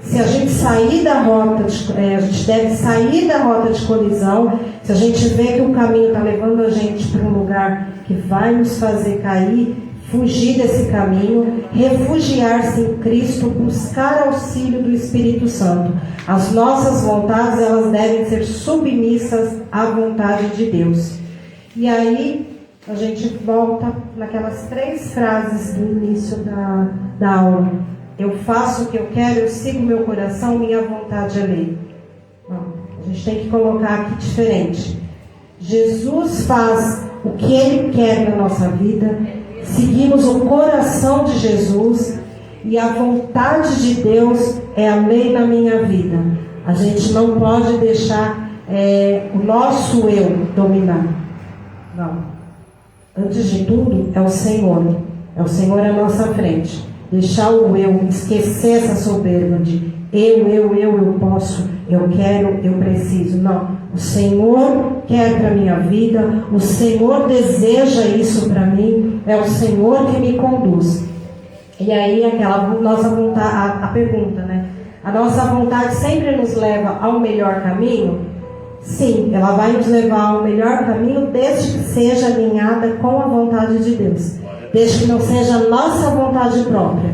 Se a gente sair da rota, a gente deve sair da rota de colisão. Se a gente vê que o caminho está levando a gente para um lugar que vai nos fazer cair, fugir desse caminho, refugiar-se em Cristo, buscar auxílio do Espírito Santo. As nossas vontades, elas devem ser submissas à vontade de Deus. E aí, a gente volta naquelas 3 frases do início da aula. Eu faço o que eu quero, eu sigo meu coração, minha vontade é lei. Não, a gente tem que colocar aqui diferente. Jesus faz o que Ele quer na nossa vida, seguimos o coração de Jesus e a vontade de Deus é a lei na minha vida. A gente não pode deixar o nosso eu dominar. Não. Antes de tudo, é o Senhor. É o Senhor à nossa frente. Deixar o eu, esquecer essa soberba de eu posso, eu quero, eu preciso. Não. O Senhor quer para a minha vida, o Senhor deseja isso para mim, é o Senhor que me conduz. E aí aquela nossa vontade, a pergunta, né? A nossa vontade sempre nos leva ao melhor caminho? Sim, ela vai nos levar ao melhor caminho desde que seja alinhada com a vontade de Deus. Desde que não seja a nossa vontade própria.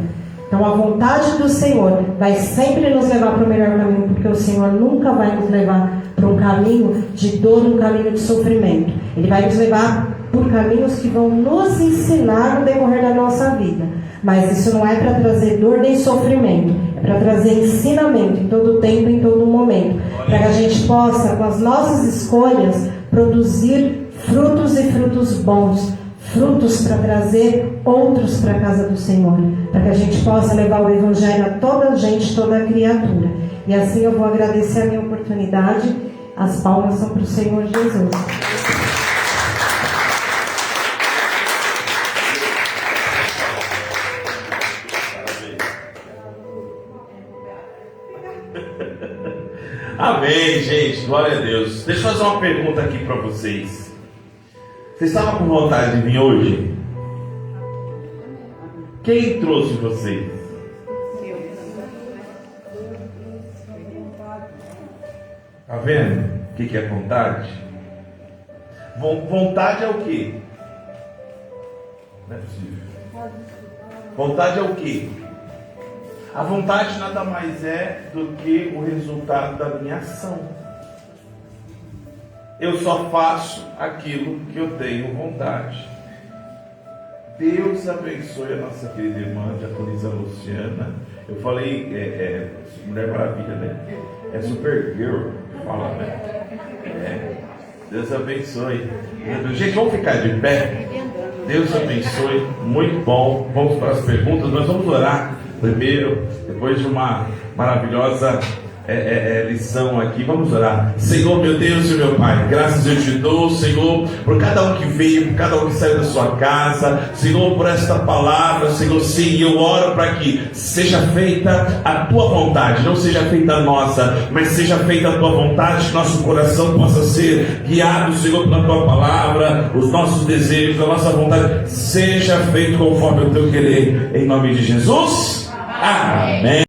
Então a vontade do Senhor vai sempre nos levar para o melhor caminho, porque o Senhor nunca vai nos levar para um caminho de dor, um caminho de sofrimento. Ele vai nos levar por caminhos que vão nos ensinar no decorrer da nossa vida. Mas isso não é para trazer dor nem sofrimento, é para trazer ensinamento em todo tempo, em todo momento, para que a gente possa, com as nossas escolhas, produzir frutos e frutos bons, frutos para trazer outros para a casa do Senhor, para que a gente possa levar o Evangelho a toda a gente, toda a criatura. E assim eu vou agradecer a minha oportunidade. As palmas são para o Senhor Jesus. Amém, gente, glória a Deus. Deixa eu fazer uma pergunta aqui para vocês. Vocês estavam com vontade de vir hoje? Quem trouxe vocês? Tá vendo o que é vontade? Vontade é o quê? Não é possível. Vontade é o quê? A vontade nada mais é do que o resultado da minha ação. Eu só faço aquilo que eu tenho vontade. Deus abençoe a nossa querida irmã, Diaconisa Luciana. Eu falei, Mulher Maravilha, né? É Supergirl, fala, né? Deus abençoe. Gente, vamos ficar de pé. Deus abençoe, muito bom. Vamos para as perguntas, nós vamos orar. Primeiro, depois de uma maravilhosa lição aqui, vamos orar. Senhor, meu Deus e meu Pai, graças eu te dou, Senhor, por cada um que veio, por cada um que saiu da sua casa, Senhor, por esta palavra, Senhor, sim, eu oro para que seja feita a tua vontade, não seja feita a nossa, mas seja feita a tua vontade, que nosso coração possa ser guiado, Senhor, pela tua palavra, os nossos desejos, a nossa vontade, seja feito conforme o teu querer, em nome de Jesus. Amém.